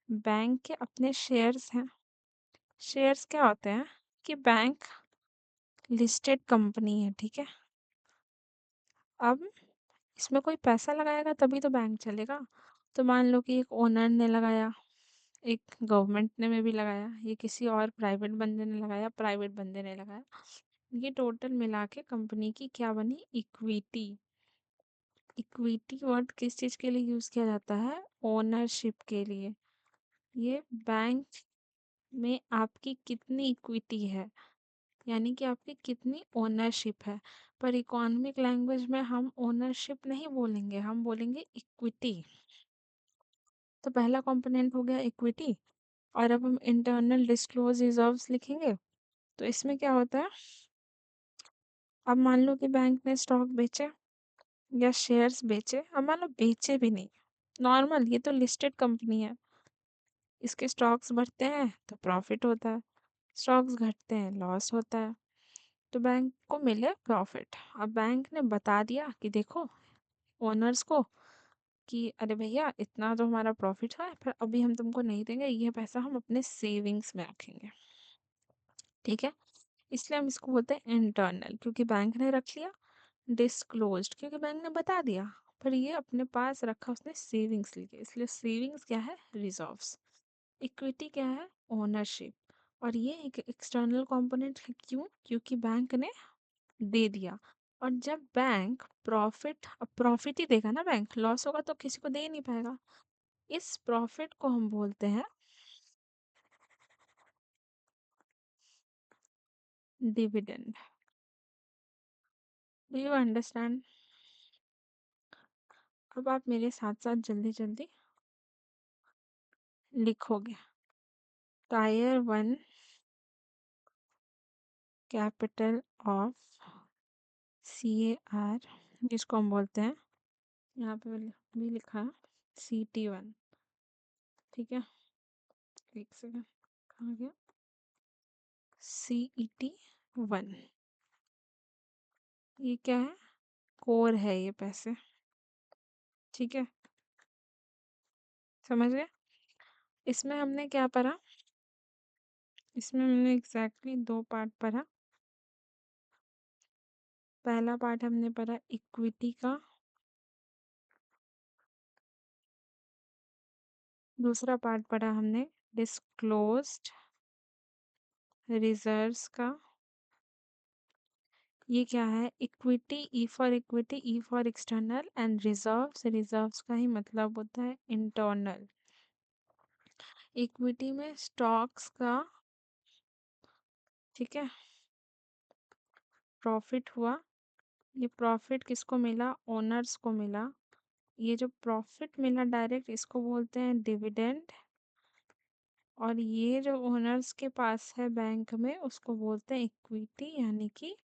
बैंक के अपने शेयर्स हैं। शेयर्स क्या होते हैं कि बैंक लिस्टेड कंपनी है, ठीक है। अब इसमें कोई पैसा लगाएगा तभी तो बैंक चलेगा। तो मान लो कि एक ओनर ने लगाया, एक गवर्नमेंट ने में भी लगाया, ये किसी और प्राइवेट बंदे ने लगाया, प्राइवेट बंदे ने लगाया, ये टोटल मिला के कंपनी की क्या बनी, इक्विटी। इक्विटी वर्ड किस चीज के लिए यूज किया जाता है, ओनरशिप के लिए। ये बैंक में आपकी कितनी इक्विटी है, यानी कि आपकी कितनी ओनरशिप है। पर इकोनॉमिक लैंग्वेज में हम ओनरशिप नहीं बोलेंगे, हम बोलेंगे इक्विटी। तो पहला कंपोनेंट हो गया इक्विटी। और अब हम इंटरनल डिस्क्लोज रिजर्व्स लिखेंगे। तो इसमें क्या होता है, अब मान लो कि बैंक ने स्टॉक बेचे या शेयर्स बेचे, अब मान लो बेचे भी नहीं, नॉर्मल, ये तो लिस्टेड कंपनी है, इसके स्टॉक्स बढ़ते हैं तो प्रॉफिट होता है, स्टॉक्स घटते हैं लॉस होता है। तो बैंक को मिले प्रॉफिट। अब बैंक ने बता दिया कि देखो ओनर्स को कि अरे भैया इतना तो हमारा प्रॉफिट है, पर अभी हम तुमको नहीं देंगे, ये पैसा हम अपने सेविंग्स में रखेंगे। ठीक है, इसलिए हम इसको बोलते हैं इंटरनल, क्योंकि बैंक ने रख लिया। डिस्क्लोज्ड, क्योंकि बैंक ने बता दिया, पर ये अपने पास रखा उसने सेविंग्स लिए, इसलिए सेविंग्स क्या है, रिजर्व्स। इक्विटी क्या है, ओनरशिप। और ये एक एक्सटर्नल कंपोनेंट है, क्यों, क्योंकि बैंक ने दे दिया। और जब बैंक प्रॉफिट, अब प्रॉफिट ही देगा ना बैंक, लॉस होगा तो किसी को दे ही नहीं पाएगा। इस प्रॉफिट को हम बोलते हैं डिविडेंड। Do you understand? अब आप मेरे साथ साथ जल्दी जल्दी लिखोगे। Tyre one capital of CAR, जिसको हम बोलते हैं, यहाँ पे भी लिखा है CT1। ठीक है, एक सेकेंड, कहाँ गया, CET1। ये क्या है, कोर है ये पैसे। ठीक है, समझ गए? इसमें हमने क्या पढ़ा, इसमें हमने एग्जैक्टली दो पार्ट पढ़ा। पहला पार्ट हमने पढ़ा इक्विटी का, दूसरा पार्ट पढ़ा हमने डिस्क्लोज्ड रिजर्व्स का। ये क्या है, equity, E for external, and reserves, reserves का ही मतलब होता है इंटरनल। इक्विटी में स्टॉक्स का, ठीक है, प्रॉफिट हुआ। ये प्रॉफिट किसको मिला, ओनर्स को मिला। ये जो प्रॉफिट मिला डायरेक्ट, इसको बोलते हैं डिविडेंड। और ये जो ओनर्स के पास है बैंक में, उसको बोलते हैं इक्विटी, यानी कि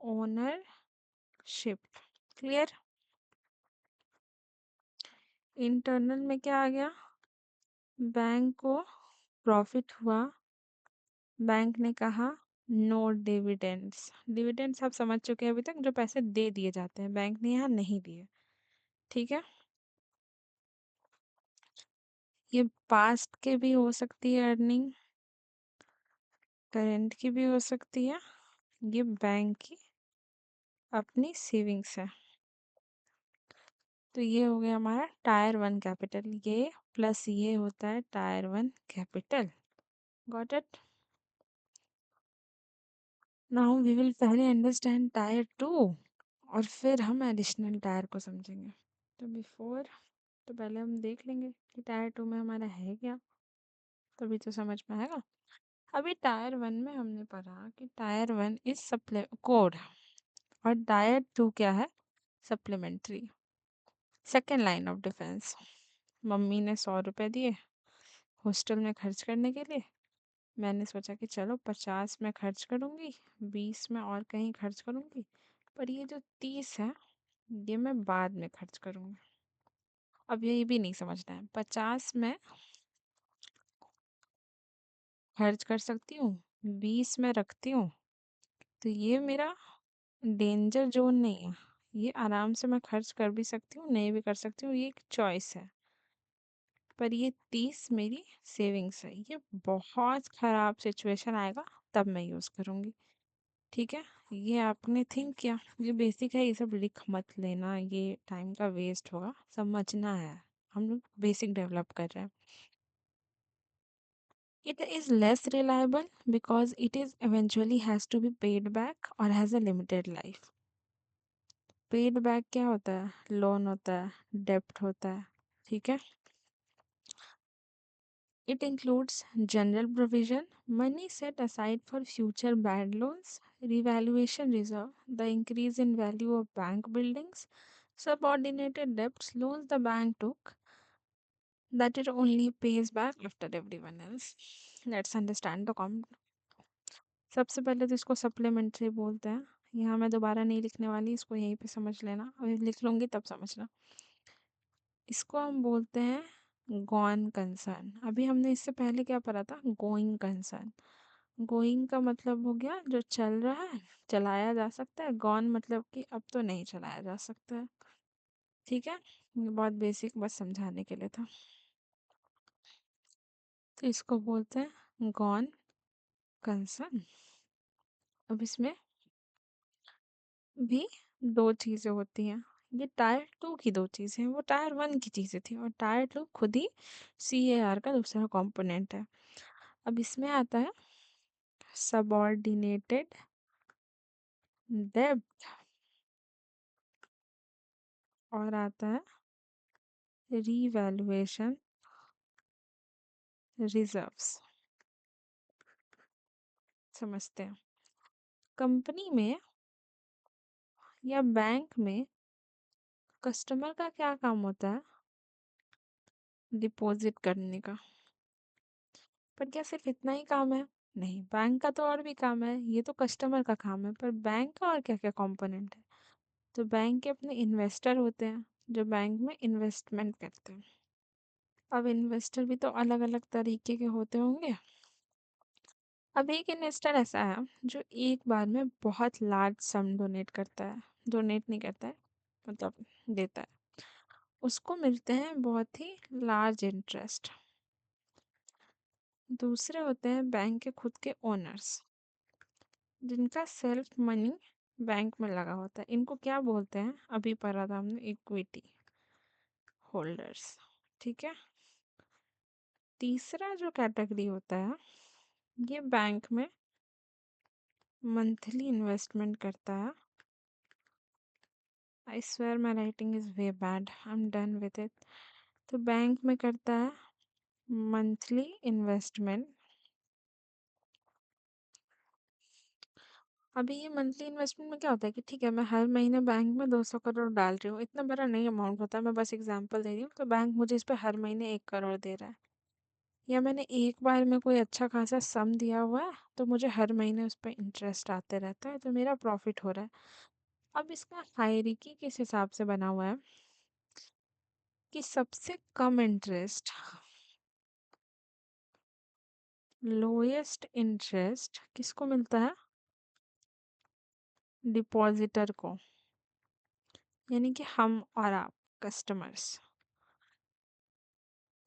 ओनरशिप। क्लियर? इंटरनल में क्या आ गया, बैंक को प्रॉफिट हुआ, बैंक ने कहा नो डिविडेंड्स। डिविडेंड्स आप समझ चुके हैं अभी तक, जो पैसे दे दिए जाते हैं, बैंक ने यहाँ नहीं दिए। ठीक है, ये पास्ट के भी हो सकती है अर्निंग, करंट की भी हो सकती है। ये बैंक की अपनी सेविंग्स है। तो ये हो गया हमारा टायर वन कैपिटल, ये प्लस ये होता है tier one capital. Got it? Now we will पहले अंडरस्टैंड टायर टू, और फिर हम एडिशनल टायर को समझेंगे। तो बिफोर, तो पहले हम देख लेंगे कि टायर टू में हमारा है क्या, तभी तो समझ में आएगा। अभी टायर वन में हमने पढ़ा कि tier one is supply code, और टायर टू क्या है, supplementary, second line of defence. Mummy ने 100 रुपए दिए हॉस्टल में खर्च करने के लिए। मैंने सोचा कि चलो 50 में खर्च करूँगी, 20 में और कहीं खर्च करूँगी, पर ये जो 30 है, ये मैं बाद में खर्च करूँगी। अब ये भी नहीं समझना है, 50 में खर्च कर सकती हूँ, 20 में रखती हूँ, तो ये मेरा डेंजर जोन नहीं है। ये आराम से मैं खर्च कर भी सकती हूँ, नहीं भी कर सकती हूँ, ये एक चॉइस है। पर ये 30 मेरी सेविंग्स है, ये बहुत ख़राब सिचुएशन आएगा तब मैं यूज़ करूँगी। ठीक है, ये आपने थिंक किया, ये बेसिक है, ये सब लिख मत लेना, ये टाइम का वेस्ट होगा, समझना है। हम लोग बेसिक डेवलप कर रहे हैं। It is less reliable because it is eventually has to be paid back or has a limited life. Paid back क्या होता है, लोन होता है, डेप्ट होता है। ठीक है, it includes general provision, money set aside for future bad loans, revaluation reserve, the increase in value of bank buildings, subordinated debts, loans the bank took that it only pays back after everyone else. Let's understand the सबसे पहले तो इसको supplementary बोलते हैं। यहाँ मैं दोबारा नहीं लिखने वाली, इसको यहीं पे समझ लेना, अभी लिख लूँगी तब समझना। इसको हम बोलते हैं गॉन कंसर्न। अभी हमने इससे पहले क्या पढ़ा था, गोइंग कंसर्न। गोइंग का मतलब हो गया जो चल रहा है, चलाया जा सकता है। गॉन मतलब कि अब तो नहीं चलाया जा सकता है। ठीक है, ये बहुत बेसिक बस समझाने के लिए था। तो इसको बोलते हैं गॉन कंसर्न। अब इसमें भी दो चीज़ें होती हैं। ये टायर टू की दो चीज़ें हैं, वो टायर वन की चीज़ें थी, और टायर टू खुद ही CAR का दूसरा कंपोनेंट है। अब इसमें आता है सबऑर्डिनेटेड डेब्ट, और आता है रीवैल्यूएशन रिजर्व्स। समझते हैं। कंपनी में या बैंक में कस्टमर का क्या काम होता है? डिपॉजिट करने का। पर क्या सिर्फ इतना ही काम है? नहीं, बैंक का तो और भी काम है। ये तो कस्टमर का काम है, पर बैंक का और क्या क्या कंपोनेंट है? तो बैंक के अपने इन्वेस्टर होते हैं जो बैंक में इन्वेस्टमेंट करते हैं। अब इन्वेस्टर भी तो अलग अलग तरीके के होते होंगे। अब एक इन्वेस्टर ऐसा है जो एक बार में बहुत लार्ज सम डोनेट करता है। डोनेट नहीं करता है, मतलब देता है। उसको मिलते हैं बहुत ही लार्ज इंटरेस्ट। दूसरे होते हैं बैंक के खुद के ओनर्स, जिनका सेल्फ मनी बैंक में लगा होता है। इनको क्या बोलते हैं? अभी पढ़ा था हमने, इक्विटी होल्डर्स। ठीक है। तीसरा जो कैटेगरी होता है, ये बैंक में मंथली इन्वेस्टमेंट करता है। I swear my writing is way bad, I am done with it. तो बैंक में करता है मंथली इन्वेस्टमेंट। अभी ये मंथली इन्वेस्टमेंट में क्या होता है कि ठीक है, मैं हर महीने बैंक में 200 करोड़ डाल रही हूँ। इतना बड़ा नहीं अमाउंट होता है, मैं बस एग्जांपल दे रही हूँ। तो बैंक मुझे इस पे हर महीने 1 करोड़ दे रहा है, या मैंने एक बार में कोई अच्छा खासा सम दिया हुआ है, तो मुझे हर महीने उस पर इंटरेस्ट आते रहता है, तो मेरा प्रॉफिट हो रहा है। अब इसका हायरार्की किस हिसाब से बना हुआ है कि सबसे कम इंटरेस्ट, लोएस्ट इंटरेस्ट किसको मिलता है? डिपॉजिटर को, यानी कि हम और आप, कस्टमर्स।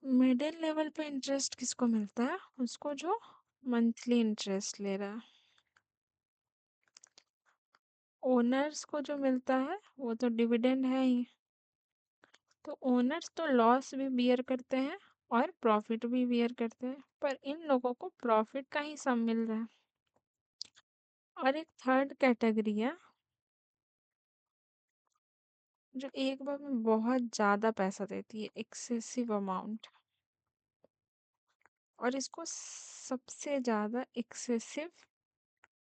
मिडिल लेवल पे इंटरेस्ट किसको मिलता है? उसको जो मंथली इंटरेस्ट ले रहा है। ओनर्स को जो मिलता है वो तो डिविडेंड है ही। तो ओनर्स तो लॉस भी बियर करते हैं और प्रॉफिट भी बियर करते हैं, पर इन लोगों को प्रॉफिट का ही सम मिल रहा है। और एक थर्ड कैटेगरी है जो एक बार में बहुत ज़्यादा पैसा देती है, एक्सेसिव अमाउंट, और इसको सबसे ज़्यादा एक्सेसिव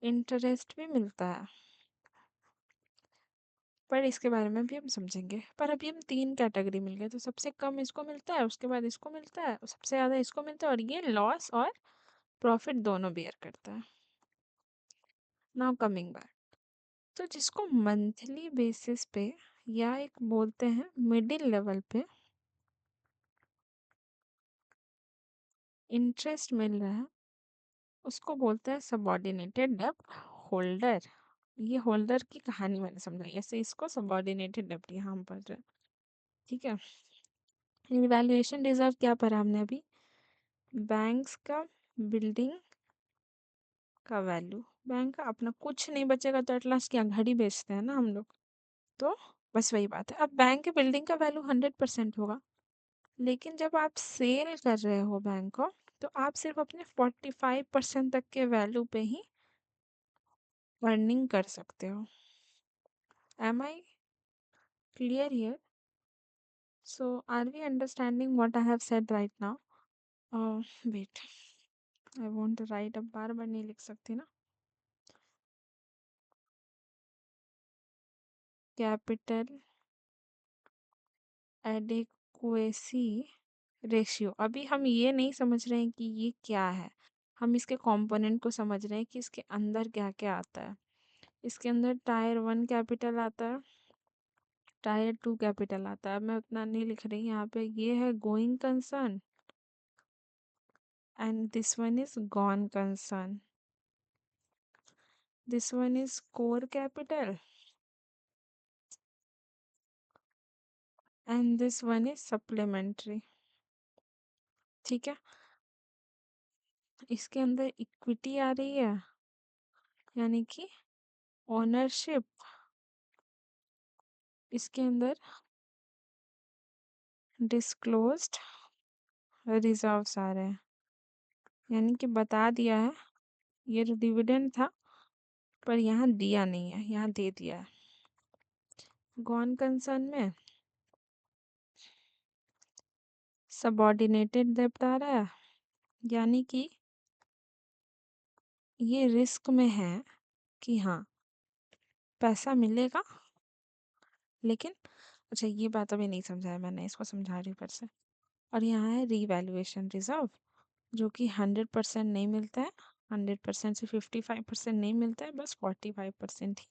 इंटरेस्ट भी मिलता है। पर इसके बारे में भी हम समझेंगे। पर अभी हम तीन कैटेगरी मिल गए, तो सबसे कम इसको मिलता है, उसके बाद इसको मिलता है, और सबसे ज़्यादा इसको मिलता है, और ये लॉस और प्रॉफिट दोनों बेयर करता है। नाउ कमिंग बैक, तो जिसको मंथली बेसिस पे या एक बोलते हैं मिडिल लेवल पे इंटरेस्ट मिल रहा है, उसको बोलते हैं सबऑर्डिनेटेड डेब्ट होल्डर। ये होल्डर की कहानी मैंने समझाई, ऐसे इसको सबऑर्डिनेटेड डेब्ट यहाँ हम पढ़ रहे हैं। ठीक है। रिवैल्यूएशन रिजर्व क्या पढ़ा हमने अभी? बैंक्स का बिल्डिंग का वैल्यू। बैंक का अपना कुछ नहीं बचेगा तो एटलास्ट क्या घड़ी बेचते हैं ना हम लोग। तो बस वही बात है। अब बैंक के बिल्डिंग का वैल्यू 100% होगा, लेकिन जब आप सेल कर रहे हो बैंक को, तो आप सिर्फ अपने 45% तक के वैल्यू पे ही अर्निंग कर सकते हो। Am I clear here? So are we understanding what I have said right now? Wait, I want to write, अब बार बार नहीं लिख सकती ना। Capital adequacy ratio. अभी हम ये नहीं समझ रहे हैं कि ये क्या है, हम इसके कंपोनेंट को समझ रहे हैं कि इसके अंदर क्या क्या आता है। इसके अंदर टायर 1 कैपिटल आता है, टायर 2 कैपिटल आता है। अब मैं उतना नहीं लिख रही यहाँ पे। ये है going concern and this one is gone concern. This one is core capital and this one is supplementary. ठीक है, इसके अंदर इक्विटी आ रही है, यानी कि ओनरशिप। इसके अंदर डिस्क्लोज्ड रिजर्व्स आ रहे हैं, यानी कि बता दिया है ये जो डिविडेंड था, पर यहाँ दिया नहीं है, यहाँ दे दिया है। गॉन कंसर्न में सबऑर्डिनेटेड डेब्ट आ रहा है, यानी कि ये रिस्क में है कि हाँ पैसा मिलेगा, लेकिन अच्छा ये बात अभी नहीं समझाया मैंने, इसको समझा रही हूँ फिर से। और यहाँ है रीवैल्यूएशन रिजर्व, जो कि 100% नहीं मिलता है, 100% से 55% नहीं मिलता है, बस 45% ही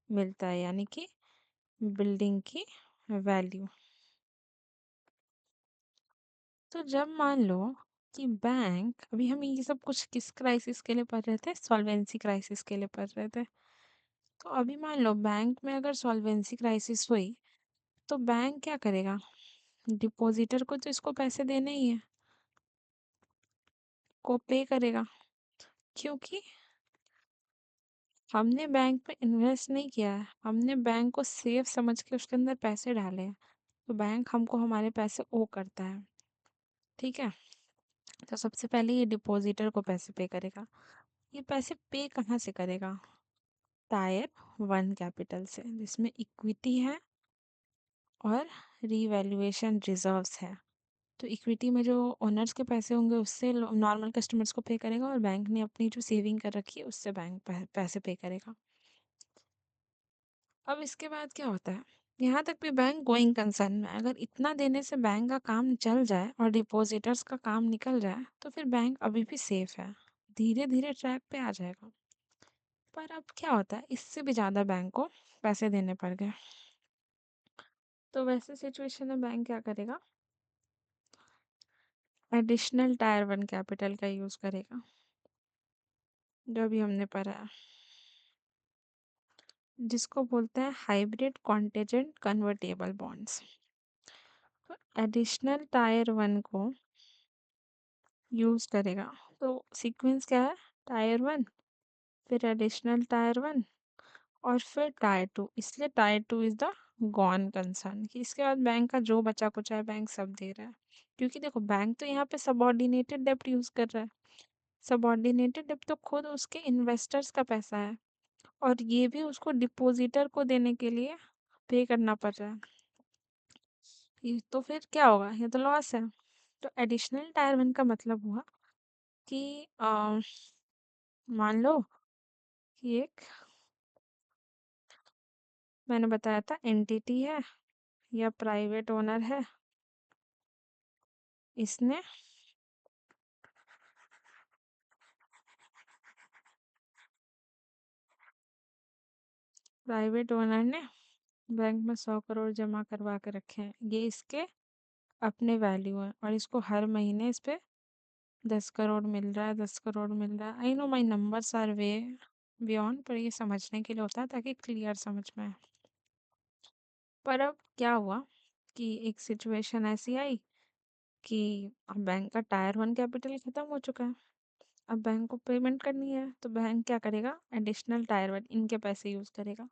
मिलता है, यानी कि बिल्डिंग की वैल्यू। तो जब मान लो कि बैंक, अभी हम ये सब कुछ किस क्राइसिस के लिए पढ़ रहे थे, सॉल्वेंसी क्राइसिस के लिए पढ़ रहे थे। तो अभी मान लो बैंक में अगर सॉल्वेंसी क्राइसिस हुई तो बैंक क्या करेगा, डिपॉजिटर को तो इसको पैसे देने ही है, को पे करेगा, क्योंकि हमने बैंक में इन्वेस्ट नहीं किया है, हमने बैंक को सेफ समझ के उसके अंदर पैसे डाले हैं, तो बैंक हमको हमारे पैसे ओ करता है। ठीक है, तो सबसे पहले ये डिपॉजिटर को पैसे पे करेगा। ये पैसे पे कहाँ से करेगा, टायर वन कैपिटल से, जिसमें इक्विटी है और रीवैल्यूएशन रिजर्व्स है। तो इक्विटी में जो ओनर्स के पैसे होंगे उससे नॉर्मल कस्टमर्स को पे करेगा, और बैंक ने अपनी जो सेविंग कर रखी है उससे बैंक पैसे पे करेगा। अब इसके बाद क्या होता है, यहाँ तक भी बैंक गोइंग कंसर्न में, अगर इतना देने से बैंक का काम चल जाए और डिपॉजिटर्स का काम निकल जाए तो फिर बैंक अभी भी सेफ है, धीरे धीरे ट्रैक पे आ जाएगा। पर अब क्या होता है, इससे भी ज़्यादा बैंक को पैसे देने पड़ गए, तो वैसे सिचुएशन में बैंक क्या करेगा, एडिशनल टायर वन कैपिटल का यूज़ करेगा, जो भी हमने पढ़ा है, जिसको बोलते हैं हाइब्रिड कॉन्टेजेंट कन्वर्टेबल बॉन्ड्स। तो एडिशनल टायर वन को यूज़ करेगा, तो सीक्वेंस क्या है, टायर वन, फिर एडिशनल टायर वन, और फिर टायर टू, इसलिए tier two is the gone concern, कि इसके बाद बैंक का जो बचा कुचा है बैंक सब दे रहा है। क्योंकि देखो बैंक तो यहाँ पे सबऑर्डिनेटेड डेब्ट यूज़ कर रहा है, सबऑर्डिनेटेड डेब्ट तो खुद उसके इन्वेस्टर्स का पैसा है, और ये भी उसको डिपॉजिटर को देने के लिए पे करना पड़ रहा है, ये तो फिर क्या होगा, ये तो लॉस है। तो एडिशनल टायर वन का मतलब हुआ कि मान लो कि एक, मैंने बताया था एंटिटी है या प्राइवेट ओनर है, इसने प्राइवेट ओनर ने बैंक में 100 करोड़ जमा करवा के रखे हैं, ये इसके अपने वैल्यू है, और इसको हर महीने इस पे 10 करोड़ मिल रहा है, 10 करोड़ मिल रहा है। I know my numbers are way beyond, पर ये समझने के लिए होता है ताकि क्लियर समझ में आए। पर अब क्या हुआ कि एक सिचुएशन ऐसी आई कि अब बैंक का टायर वन कैपिटल खत्म हो चुका है, अब बैंक को पेमेंट करनी है, तो बैंक क्या करेगा, एडिशनल टायर वन इनके पैसे यूज करेगा।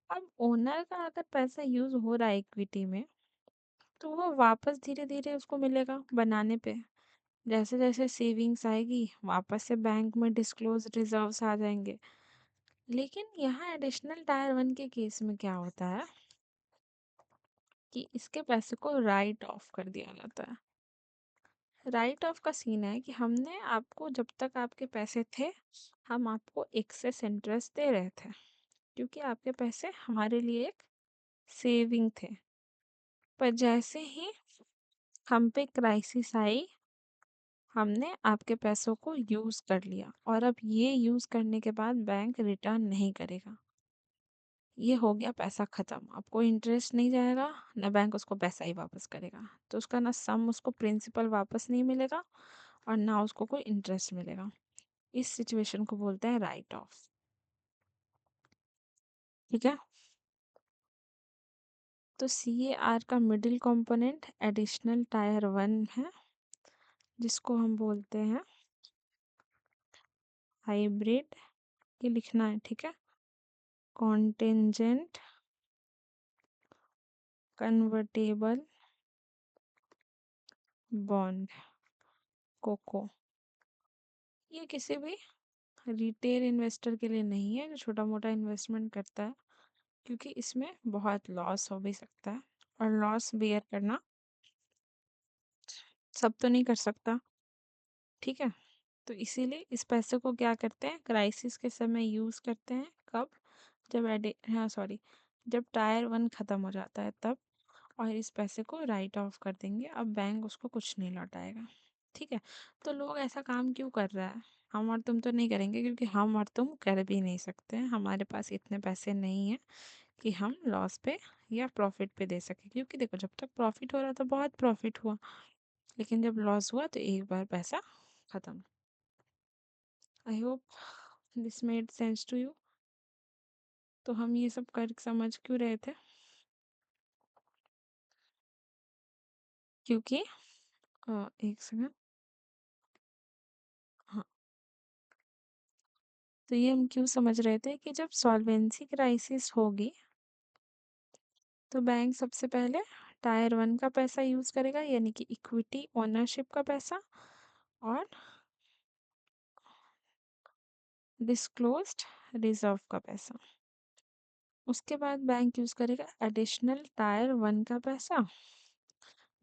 अब ओनर का अगर पैसा यूज हो रहा है इक्विटी में, तो वो वापस धीरे धीरे उसको मिलेगा बनाने पे, जैसे जैसे सेविंग्स आएगी वापस से बैंक में डिस्क्लोज रिजर्व्स आ जाएंगे। लेकिन यहाँ एडिशनल टायर वन के केस में क्या होता है कि इसके पैसे को राइट ऑफ कर दिया जाता है। राइट ऑफ का सीन है कि हमने आपको, जब तक आपके पैसे थे, हम आपको एक्सेस इंटरेस्ट दे रहे थे, क्योंकि आपके पैसे हमारे लिए एक सेविंग थे। पर जैसे ही हम पे क्राइसिस आई, हमने आपके पैसों को यूज़ कर लिया, और अब ये यूज़ करने के बाद बैंक रिटर्न नहीं करेगा, ये हो गया पैसा ख़त्म, अब कोई इंटरेस्ट नहीं जाएगा, ना बैंक उसको पैसा ही वापस करेगा, तो उसका ना सम उसको प्रिंसिपल वापस नहीं मिलेगा और ना उसको कोई इंटरेस्ट मिलेगा। इस सिचुएशन को बोलते हैं राइट ऑफ। ठीक है। तो CAR का मिडिल कंपोनेंट एडिशनल टायर 1 है, जिसको हम बोलते हैं हाइब्रिड। ये लिखना है, ठीक है। Contingent convertible bond, coco. ये किसी भी रिटेल इन्वेस्टर के लिए नहीं है जो छोटा मोटा इन्वेस्टमेंट करता है, क्योंकि इसमें बहुत लॉस हो भी सकता है, और लॉस बेयर करना सब तो नहीं कर सकता, ठीक है। तो इसीलिए इस पैसे को क्या करते हैं, क्राइसिस के समय यूज़ करते हैं। कब? जब हाँ सॉरी, जब टायर 1 ख़त्म हो जाता है तब। और इस पैसे को राइट ऑफ कर देंगे, अब बैंक उसको कुछ नहीं लौटाएगा, ठीक है। तो लोग ऐसा काम क्यों कर रहा है? हम और तुम तो नहीं करेंगे, क्योंकि हम और तुम कर भी नहीं सकते हैं, हमारे पास इतने पैसे नहीं हैं कि हम लॉस पे या प्रॉफिट पे दे सकें। क्योंकि देखो, जब तक प्रॉफिट हो रहा था बहुत प्रॉफिट हुआ, लेकिन जब लॉस हुआ तो एक बार पैसा ख़त्म। I hope this made sense to you. तो हम ये सब कर समझ क्यों रहे थे? क्योंकि एक सेकंड, हाँ। तो ये हम क्यों समझ रहे थे कि जब सॉल्वेंसी क्राइसिस होगी तो बैंक सबसे पहले टायर 1 का पैसा यूज़ करेगा, यानी कि इक्विटी ओनरशिप का पैसा, और डिस्क्लोज्ड रिजर्व का पैसा। उसके बाद बैंक यूज़ करेगा एडिशनल टायर 1 का पैसा,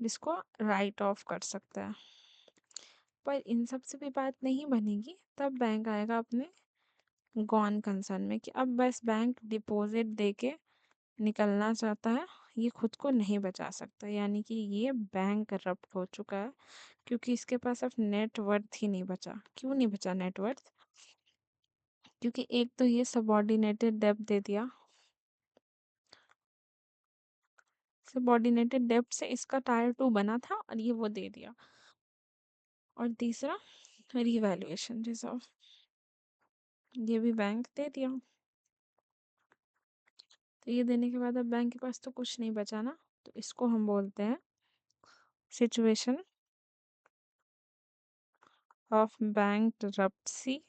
जिसको राइट ऑफ कर सकता है। पर इन सब से भी बात नहीं बनेगी, तब बैंक आएगा अपने गॉन कंसर्न में, कि अब बस बैंक डिपॉजिट दे के निकलना चाहता है, ये खुद को नहीं बचा सकता, यानी कि ये बैंक करप्ट हो चुका है, क्योंकि इसके पास अब नेट वर्थ ही नहीं बचा। क्यों नहीं बचा नेट वर्थ? क्योंकि एक तो ये सबॉर्डिनेटेड डेब्ट दे दिया, सबॉर्डिनेटेड डेब्ट से इसका टायर 2 बना था और ये वो दे दिया। और तीसरा, रिवैल्यूएशन रिजर्व, ये भी बैंक दे दिया। तो ये देने के बाद अब बैंक के पास तो कुछ नहीं बचा ना, तो इसको हम बोलते हैं सिचुएशन ऑफ बैंकरप्सी,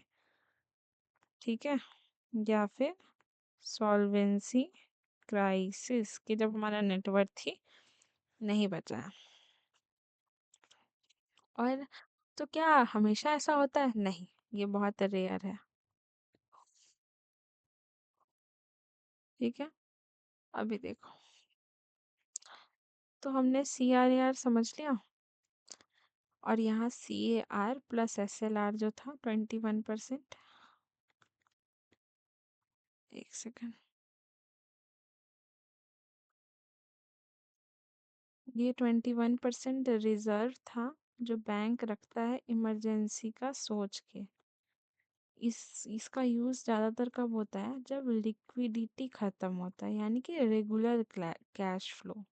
ठीक है, या फिर सॉल्वेंसी क्राइसिस, कि जब हमारा नेटवर्थ ही नहीं बचा है। और तो क्या हमेशा ऐसा होता है? नहीं, ये बहुत रेयर है, ठीक है। अभी देखो, तो हमने CRAR समझ लिया, और यहाँ CAR प्लस SLR जो था 21%। एक सेकंड, ये 21% रिजर्व था, जो बैंक रखता है इमरजेंसी का सोच के। इसका यूज़ ज़्यादातर कब होता है? जब लिक्विडिटी ख़त्म होता है, यानी कि रेगुलर कैश फ्लो।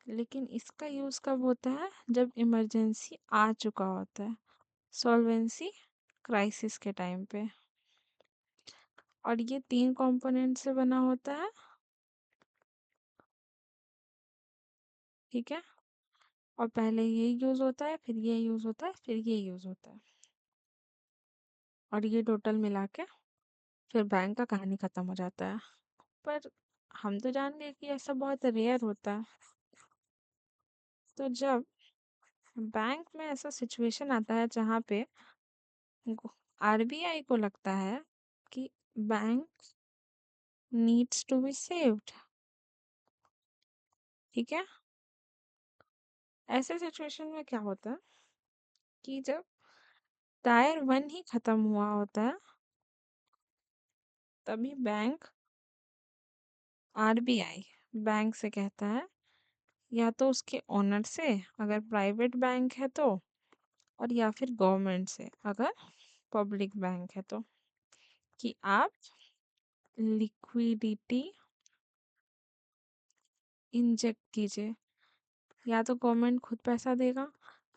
लेकिन इसका यूज़ कब होता है? जब इमरजेंसी आ चुका होता है, सॉल्वेंसी क्राइसिस के टाइम पे। और ये 3 कंपोनेंट से बना होता है, ठीक है। और पहले ये यूज़ होता है, फिर ये यूज़ होता है, फिर ये यूज़ होता है, और ये टोटल मिला के फिर बैंक का कहानी ख़त्म हो जाता है। पर हम तो जान गए कि ऐसा बहुत रेयर होता है। तो जब बैंक में ऐसा सिचुएशन आता है जहाँ पे RBI को लगता है कि bank needs to be saved, ठीक है। ऐसे सिचुएशन में क्या होता है कि जब टायर 1 ही खत्म हुआ होता है, तभी बैंक, RBI बैंक से कहता है, या तो उसके ओनर से अगर प्राइवेट बैंक है तो, और या फिर गवर्नमेंट से अगर पब्लिक बैंक है तो, कि आप लिक्विडिटी इंजेक्ट कीजिए। या तो गवर्नमेंट खुद पैसा देगा,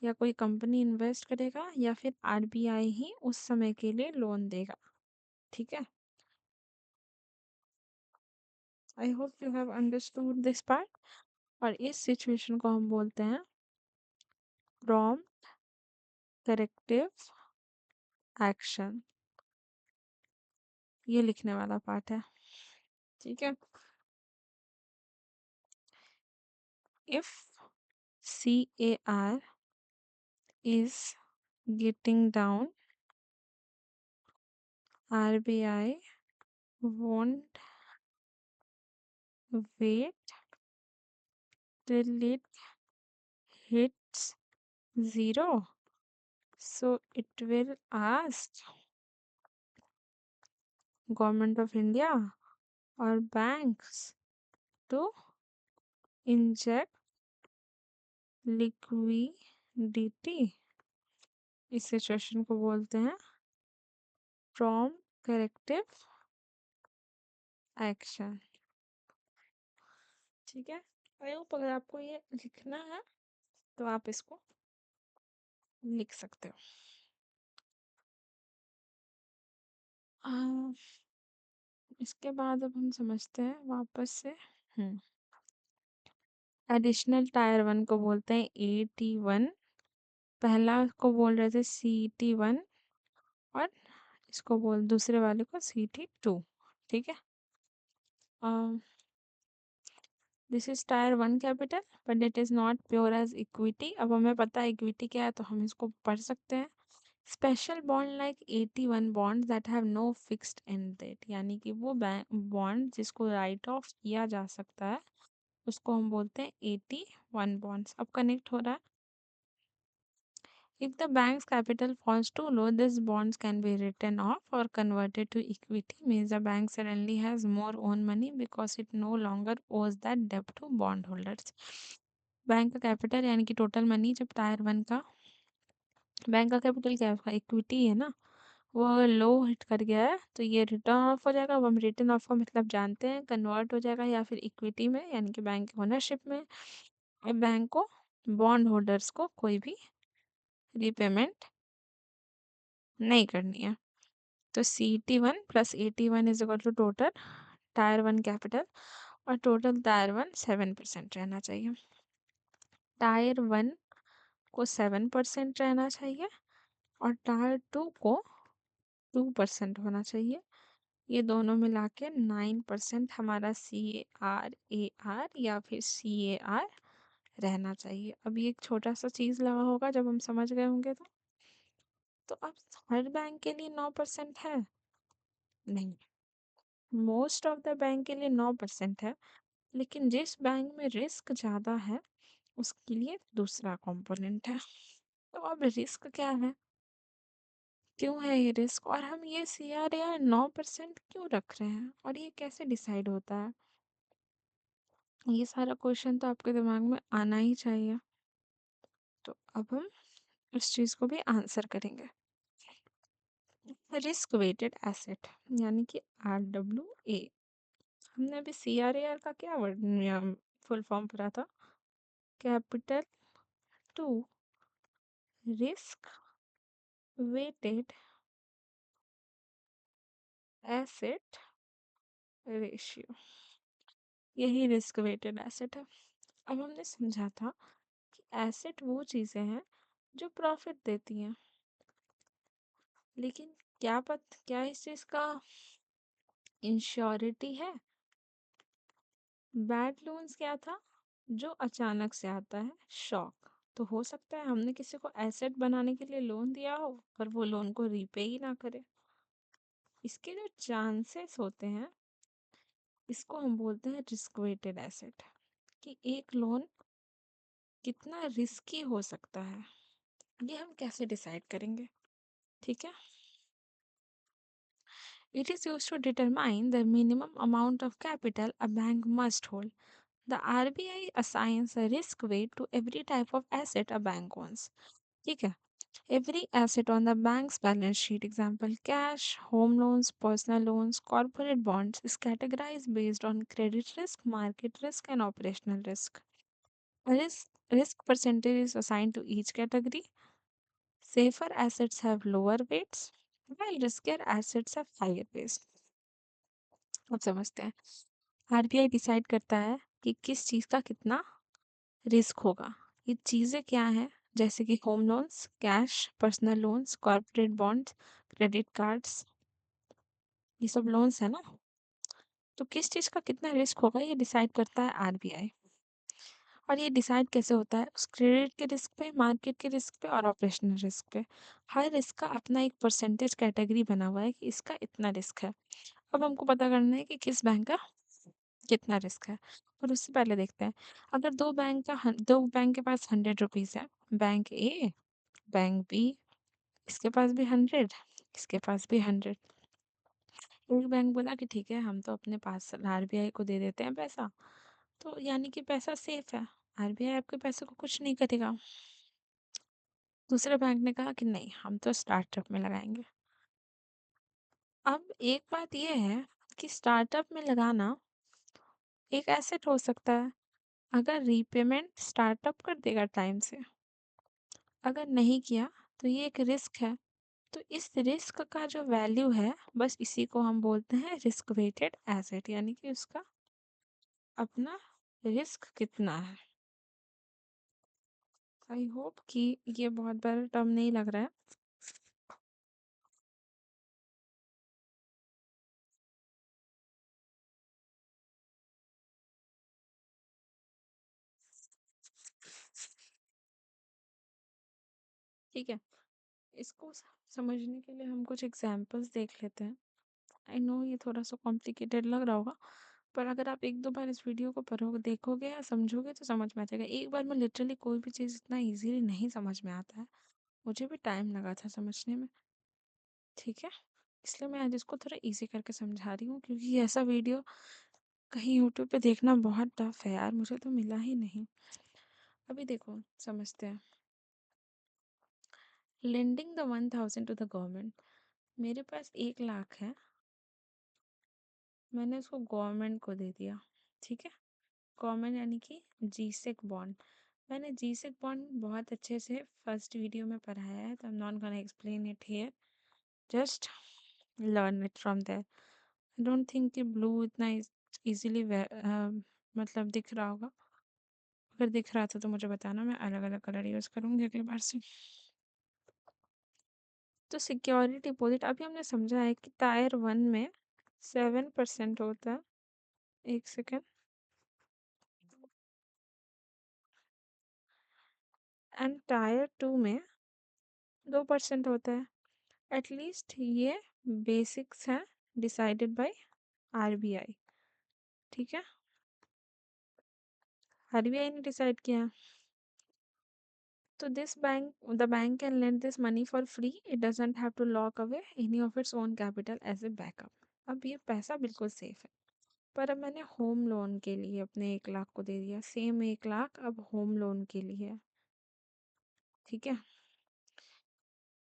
या कोई कंपनी इन्वेस्ट करेगा, या फिर RBI ही उस समय के लिए लोन देगा, ठीक है। I hope you have understood this part. और इस सिचुएशन को हम बोलते हैं प्रॉम्प्ट करेक्टिव एक्शन। ये लिखने वाला पार्ट है, ठीक है। If CAR is getting down, RBI won't wait till it hits zero. So it will ask Government of India or banks to inject liquidity। इस सिचुएशन को बोलते हैं prompt corrective action, ठीक है। आई होप अगर आपको ये लिखना है तो आप इसको लिख सकते हो। आ, इसके बाद अब हम समझते हैं वापस से। एडिशनल टायर 1 को बोलते हैं AT1, पहला को बोल रहे थे CT1, और इसको बोल दूसरे वाले को CT2, ठीक है। This is tier 1 capital but it is not pure as equity. अब हमें पता है इक्विटी क्या है तो हम इसको पढ़ सकते हैं। Special bond like AT1 bond that have no fixed end date, यानी कि वो बॉन्ड जिसको राइट ऑफ किया जा सकता है उसको हम बोलते हैं AT1 बॉन्ड्स। अब कनेक्ट हो रहा है। If the bank's capital falls too low, these bonds can be written off or converted to equity. Means the bank suddenly has more own money because it no longer owes that debt to bondholders. Bank का capital यानी कि total money जब tyre 1 का, bank का capital क्या है उसका, equity है ना, वो लो हिट कर गया है तो ये रिटर्न ऑफ हो जाएगा। अब हम रिटर्न ऑफ का मतलब जानते हैं, कन्वर्ट हो जाएगा या फिर इक्विटी में, यानी कि बैंक ओनरशिप में। अब बैंक को, बॉन्ड होल्डर्स को कोई भी रीपेमेंट नहीं करनी है। तो CT1 plus AT1 is equal to total tier 1 capital, और टोटल टायर 1 7% रहना चाहिए। टायर 1 को 7% रहना चाहिए और टायर 2 को 2% होना चाहिए। ये दोनों मिला के 9% हमारा CAR या फिर CAR रहना चाहिए। अब ये एक छोटा सा चीज़ लगा होगा जब हम समझ गए होंगे तो अब हर बैंक के लिए 9% है नहीं, मोस्ट ऑफ द बैंक के लिए 9% है, लेकिन जिस बैंक में रिस्क ज़्यादा है उसके लिए दूसरा कंपोनेंट है। तो अब रिस्क क्या है, क्यों है ये रिस्क, और हम ये CRAR 9% क्यों रख रहे हैं, और ये कैसे डिसाइड होता है। ये सारा क्वेश्चन तो आपके दिमाग में आना ही चाहिए। तो अब हम इस चीज़ को भी आंसर करेंगे। रिस्क वेटेड एसेट यानी कि RWA। हमने अभी CRAR का क्या वर्ड फुल फॉर्म पढ़ा था, capital to risk weighted asset ratio, यही रिस्क वेटेड एसेट है। अब हमने समझा था कि एसेट वो चीज़ें हैं जो प्रॉफिट देती हैं, लेकिन क्या इस चीज़ का इंश्योरिटी है। बैड लोन्स क्या था, जो अचानक से आता है शॉक। तो हो सकता है हमने किसी को एसेट बनाने के लिए लोन दिया हो पर वो लोन को रीपे ही ना करे। इसके जो चांसेस होते हैं इसको हम बोलते हैं रिस्क वेटेड एसेट, कि एक लोन कितना रिस्की हो सकता है ये हम कैसे डिसाइड करेंगे, ठीक है। It is used to determine the minimum amount of capital a bank must hold. The RBI assigns a risk weight to every type of asset a bank owns, ठीक है। Every asset on the bank's balance sheet, example cash, home loans, personal loans, corporate bonds, is categorized based on credit risk, market risk, and operational risk. Risk percentage is assigned to each category. Safer assets have lower weights, while riskier assets have higher weights. अब समझते हैं। RBI decide करता है कि किस चीज़ का कितना risk होगा। ये चीज़ें क्या हैं? जैसे कि home loans, cash, personal loans, corporate bonds, credit cards, ये सब लोन्स है ना। तो किस चीज़ का कितना रिस्क होगा ये डिसाइड करता है आरबीआई। और ये डिसाइड कैसे होता है? उस क्रेडिट के रिस्क पे, मार्केट के रिस्क पे और ऑपरेशनल रिस्क पे। हर रिस्क का अपना एक परसेंटेज कैटेगरी बना हुआ है कि इसका इतना रिस्क है। अब हमको पता करना है कि किस बैंक का कितना रिस्क है। और उससे पहले देखते हैं, अगर दो बैंक के पास 100 रुपीज़ है, बैंक ए, बैंक बी, इसके पास भी 100, इसके पास भी 100। एक बैंक बोला कि ठीक है, हम तो अपने पास आरबीआई को दे देते हैं पैसा, तो यानी कि पैसा सेफ है, आरबीआई आपके पैसे को कुछ नहीं करेगा। दूसरे बैंक ने कहा कि नहीं, हम तो स्टार्टअप में लगाएंगे। अब एक बात ये है कि स्टार्टअप में लगाना एक एसेट हो सकता है, अगर रीपेमेंट स्टार्टअप कर देगा टाइम से। अगर नहीं किया तो ये एक रिस्क है। तो इस रिस्क का जो वैल्यू है, बस इसी को हम बोलते हैं रिस्क वेटेड एसेट, यानी कि उसका अपना रिस्क कितना है। आई होप कि ये बहुत बड़ा टर्म नहीं लग रहा है। ठीक है, इसको समझने के लिए हम कुछ एग्जांपल्स देख लेते हैं। आई नो ये थोड़ा सा कॉम्प्लिकेटेड लग रहा होगा, पर अगर आप एक दो बार इस वीडियो को पढ़ोगे, देखोगे या समझोगे तो समझ में आ जाएगा। एक बार में लिटरली कोई भी चीज़ इतना इजीली नहीं समझ में आता है। मुझे भी टाइम लगा था समझने में। ठीक है, इसलिए मैं आज इसको थोड़ा इजी करके समझा रही हूँ, क्योंकि ये ऐसा वीडियो कहीं यूट्यूब पे देखना बहुत टफ है यार, मुझे तो मिला ही नहीं। अभी देखो, समझते हैं। Lending the 1000 to the government. मेरे पास 1 लाख है, मैंने उसको गवर्नमेंट को दे दिया। ठीक है, गवर्नमेंट यानी कि जीसेक बॉन्ड। मैंने जीसेक बॉन्ड बहुत अच्छे से फर्स्ट वीडियो में पढ़ाया है, तो I am not gonna explain it here, just learn it from there. I don't think कि ब्लू इतना इजीली मतलब दिख रहा होगा। अगर दिख रहा था तो मुझे बताना, मैं अलग अलग कलर यूज़ करूँगी अगली बार से। तो सिक्योरिटी डिपॉजिट अभी हमने समझा है कि टायर 1 में 7% होता है। एक सेकेंड। एंड टायर 2 में 2% होता है। एटलीस्ट ये बेसिक्स हैं, डिसाइडेड बाय आरबीआई। ठीक है, आरबीआई ने डिसाइड किया। तो this bank the bank can lend this money for free, it doesn't have to lock away any of its own capital as a backup. अब ये पैसा बिल्कुल सेफ है। पर अब मैंने होम लोन के लिए अपने 1 लाख को दे दिया, सेम 1 लाख अब होम लोन के लिए है। ठीक है,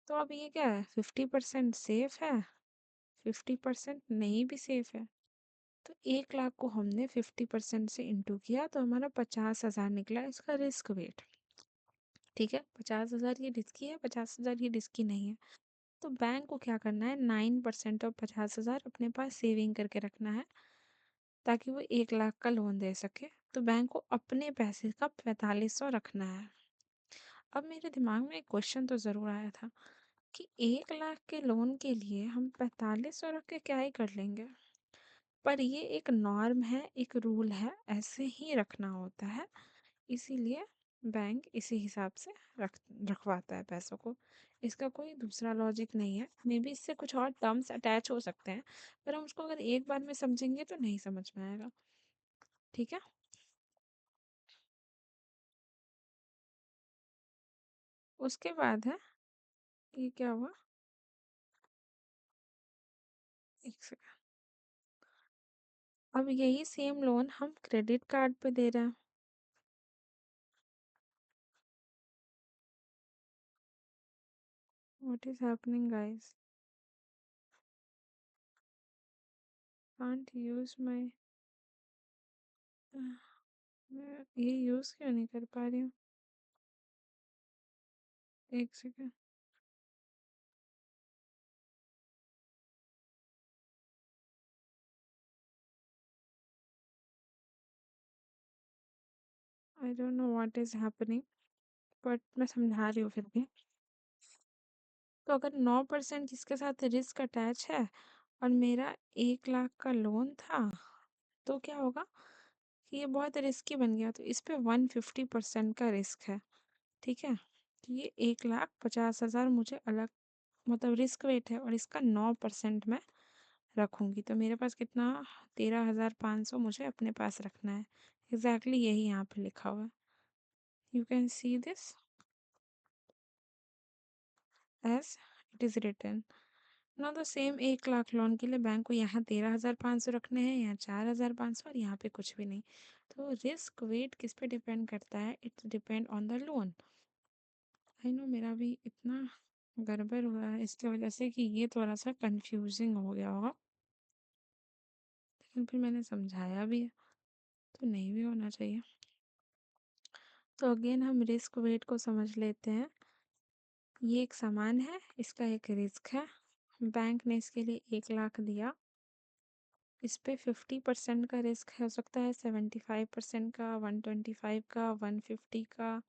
तो अब ये क्या है, 50% सेफ है, 50% नहीं भी सेफ है। तो 1 लाख को हमने 50% से इंटू किया तो हमारा 50,000 निकला इसका रिस्क वेट। ठीक है, 50,000 ये रिस्की है, 50,000 ये रिस्की नहीं है। तो बैंक को क्या करना है, 9% ऑफ 50,000 अपने पास सेविंग करके रखना है, ताकि वो 1 लाख का लोन दे सके। तो बैंक को अपने पैसे का 4500 रखना है। अब मेरे दिमाग में एक क्वेश्चन तो ज़रूर आया था कि 1 लाख के लोन के लिए हम 4500 रख के क्या ही कर लेंगे। पर ये एक नॉर्म है, एक रूल है, ऐसे ही रखना होता है। इसीलिए बैंक इसी हिसाब से रखवाता है पैसों को। इसका कोई दूसरा लॉजिक नहीं है। मे बी इससे कुछ और टर्म्स अटैच हो सकते हैं, पर हम उसको अगर एक बार में समझेंगे तो नहीं समझ में आएगा। ठीक है, उसके बाद है, ये क्या हुआ, एक सेकंड। अब यही सेम लोन हम क्रेडिट कार्ड पे दे रहे हैं। What is happening guys, can't use my, मैं ये यूज क्यों नहीं कर पा रही हूँ, एक second. I don't know what is happening, but मैं समझा रही हूँ फिर भी। तो अगर 9% जिसके साथ रिस्क अटैच है और मेरा 1 लाख का लोन था, तो क्या होगा कि ये बहुत रिस्की बन गया, तो इस पे 150% का रिस्क है। ठीक है, तो ये 1,50,000 मुझे अलग, मतलब रिस्क वेट है, और इसका 9% मैं रखूंगी, तो मेरे पास कितना, 13,500 मुझे अपने पास रखना है। एग्जैक्टली यही यहाँ पे लिखा हुआ है, you can see this as it is written. ना तो सेम 1 लाख लोन के लिए बैंक को यहाँ 13,500 रखने हैं, यहाँ 4,500, और यहाँ पे कुछ भी नहीं। तो रिस्क वेट किस पे डिपेंड करता है, it's depend on the loan. I know मेरा भी इतना गड़बड़ हुआ है इसकी वजह से कि ये थोड़ा सा कंफ्यूजिंग हो गया होगा, लेकिन फिर मैंने समझाया भी है, तो नहीं भी होना चाहिए। तो अगेन हम रिस्क वेट को समझ लेते हैं। ये एक सामान है, इसका एक रिस्क है, बैंक ने इसके लिए 1 लाख दिया, इस पे 50% का रिस्क हो सकता है, 75% का, 125 का, 150 का,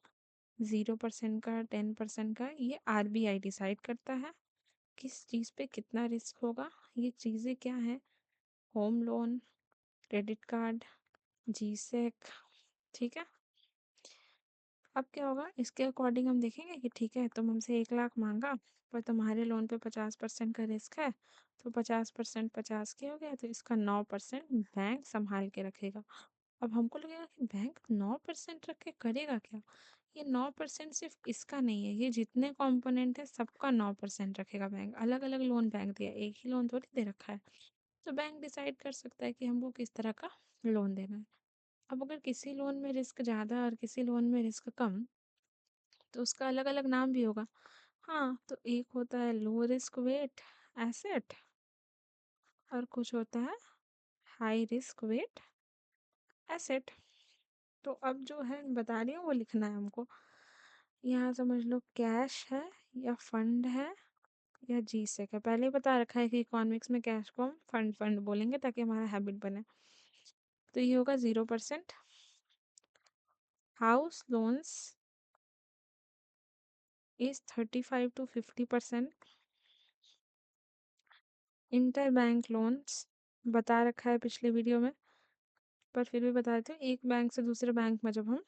0% का, 10% का। ये RBI डिसाइड करता है किस चीज़ पे कितना रिस्क होगा। ये चीज़ें क्या हैं, home loan, credit card, G-Sec। ठीक है, अब क्या होगा, इसके अकॉर्डिंग हम देखेंगे कि ठीक है तुम हमसे 1 लाख मांगा, पर तुम्हारे लोन पे 50% का रिस्क है, तो 50% 50 के हो गया, तो इसका 9% बैंक संभाल के रखेगा। अब हमको लगेगा कि बैंक 9% रख के करेगा क्या। ये 9% सिर्फ इसका नहीं है, ये जितने कंपोनेंट है सबका 9% रखेगा बैंक। अलग अलग लोन बैंक दिया, एक ही लोन थोड़ी दे रखा है। तो बैंक डिसाइड कर सकता है कि हमको किस तरह का लोन देना है। अब अगर किसी लोन में रिस्क ज़्यादा और किसी लोन में रिस्क कम, तो उसका अलग अलग नाम भी होगा। हाँ, तो एक होता है लो रिस्क वेट एसेट, और कुछ होता है हाई रिस्क वेट एसेट। तो अब जो है बता रही हूँ वो लिखना है हमको। यहाँ समझ लो कैश है या फंड है या G-Sec है। पहले ही बता रखा है कि इकोनॉमिक्स में कैश को हम फंड फंड बोलेंगे ताकि हमारा हैबिट बने। तो ये होगा 0%। House loans is 35 to 50%। Inter bank loans बता रखा है पिछले वीडियो में, पर फिर भी बता देती हूँ, एक बैंक से दूसरे बैंक में जब हम